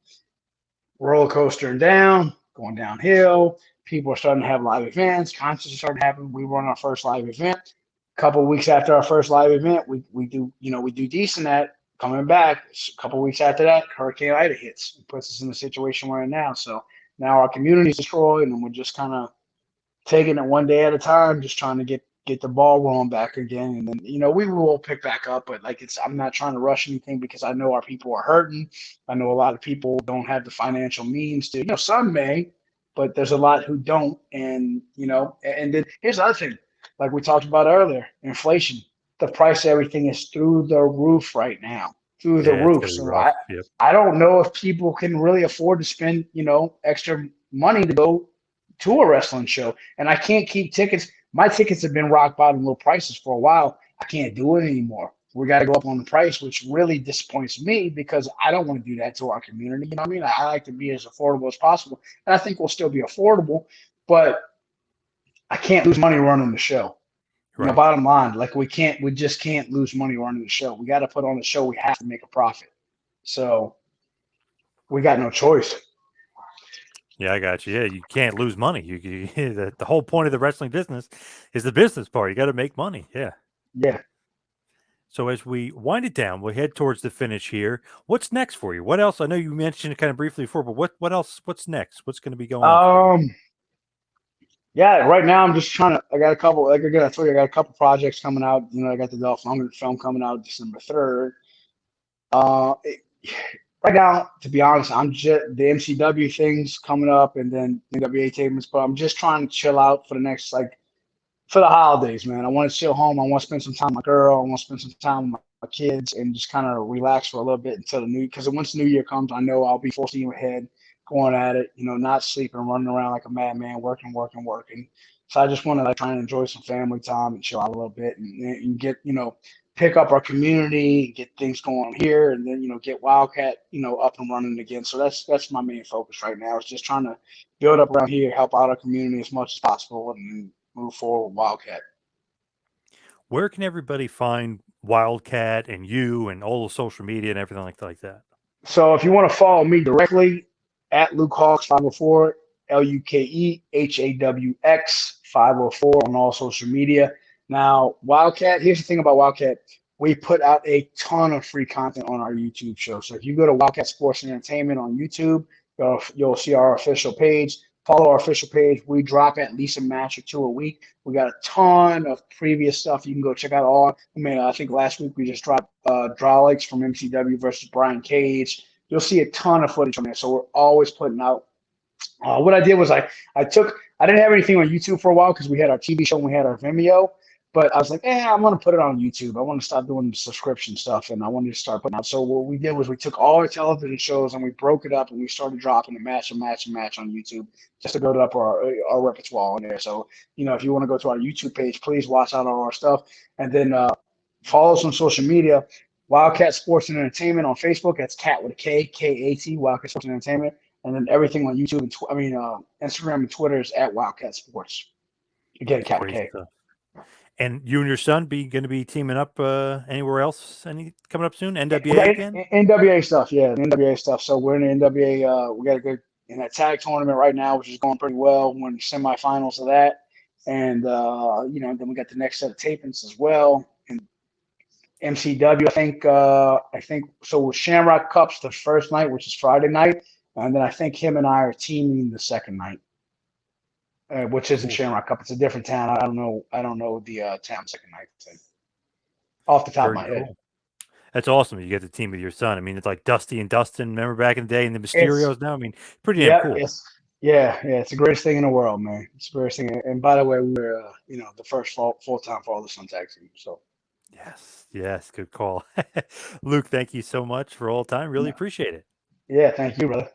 roller coastering down, going downhill. People are starting to have live events. Concerts are starting to happen. We run our first live event. A couple of weeks after our first live event, we do decent at coming back. A couple of weeks after that, Hurricane Ida hits. It puts us in the situation we're in now. So now our community is destroyed, and we're just kind of taking it one day at a time, just trying to get the ball rolling back again. And then, we will pick back up, but I'm not trying to rush anything because I know our people are hurting. I know a lot of people don't have the financial means to, some may, but there's a lot who don't. And then here's the other thing, like we talked about earlier, inflation. The price of everything is through the roof right now, through the Yeah, it's roof. gonna be So rough. Yep. I don't know if people can really afford to spend, extra money to go to a wrestling show. And I can't keep tickets. My tickets have been rock bottom low prices for a while. I can't do it anymore. We got to go up on the price, which really disappoints me because I don't want to do that to our community. You know what I mean? I like to be as affordable as possible, and I think we'll still be affordable, but I can't lose money running the show. Right. Bottom line, like we just can't lose money running the show. We got to put on the show. We have to make a profit. So we got no choice. Yeah, I got you. Yeah, you can't lose money. The whole point of the wrestling business is the business part. You got to make money. Yeah. Yeah. So as we wind it down, we head towards the finish here. What's next for you? What else? I know you mentioned it kind of briefly before, but what else? What's next? What's going to be going on for you? Yeah, right now I'm just trying to. I got a couple. Like again, I told you, I got a couple projects coming out. I got the Dolph Lundgren film coming out December 3rd. Right now, to be honest, I'm just the MCW things coming up, and then NWA tables. But I'm just trying to chill out for the next for the holidays, man. I want to chill home. I want to spend some time with my girl. I want to spend some time with my kids and just kind of relax for a little bit until the new. Because once the new year comes, I know I'll be full steam ahead, going at it. Not sleeping, running around like a madman, working, working, working. So I just want to try and enjoy some family time and chill out a little bit and get pick up our community, get things going here, and then get Wildcat up and running again. So that's my main focus right now. Is just trying to build up around here, help out our community as much as possible, and move forward with Wildcat. Where can everybody find Wildcat and you and all the social media and everything like that? So if you want to follow me directly at Luke Hawx 504, LUKEHAWX 504 on all social media. Now, Wildcat, here's the thing about Wildcat. We put out a ton of free content on our YouTube show. So if you go to Wildcat Sports and Entertainment on YouTube, you'll see our official page. Follow our official page. We drop at least a match or two a week. We got a ton of previous stuff you can go check out. I think last week we just dropped draw legs from MCW versus Brian Cage. You'll see a ton of footage on there. So we're always putting out. What I did was I didn't have anything on YouTube for a while because we had our TV show and we had our Vimeo. But I was like, I'm going to put it on YouTube. I want to stop doing the subscription stuff, and I wanted to start putting out. So what we did was we took all our television shows and we broke it up, and we started dropping a match on YouTube just to build up our repertoire on there. So, if you want to go to our YouTube page, please watch out all our stuff. And then follow us on social media. Wildcat Sports and Entertainment on Facebook. That's Cat with a K, K-A-T, Wildcat Sports and Entertainment. And then everything on YouTube and Instagram and Twitter is at Wildcat Sports. Again, Cat with a K. Stuff. And you and your son going to be teaming up anywhere else? Coming up soon? NWA again? NWA stuff, yeah, NWA stuff. So we're in the NWA. We got to go in that tag tournament right now, which is going pretty well. We're in the semifinals of that, and then we got the next set of tapings as well. And MCW, I think so. With Shamrock Cups the first night, which is Friday night, and then I think him and I are teaming the second night. Which isn't Shamrock Cup. It's a different town. I don't know the town second night off the top of my head. That's awesome. You get the team with your son. I mean, it's like Dusty and Dustin. Remember back in the day, and the Mysterios now. I mean, pretty damn cool. Yeah. It's the greatest thing in the world, man. It's the greatest thing. And by the way, we're the first full time for all the Sun Tag team. So yes, good call, Luke. Thank you so much for all the time. Really appreciate it. Yeah, thank you, brother.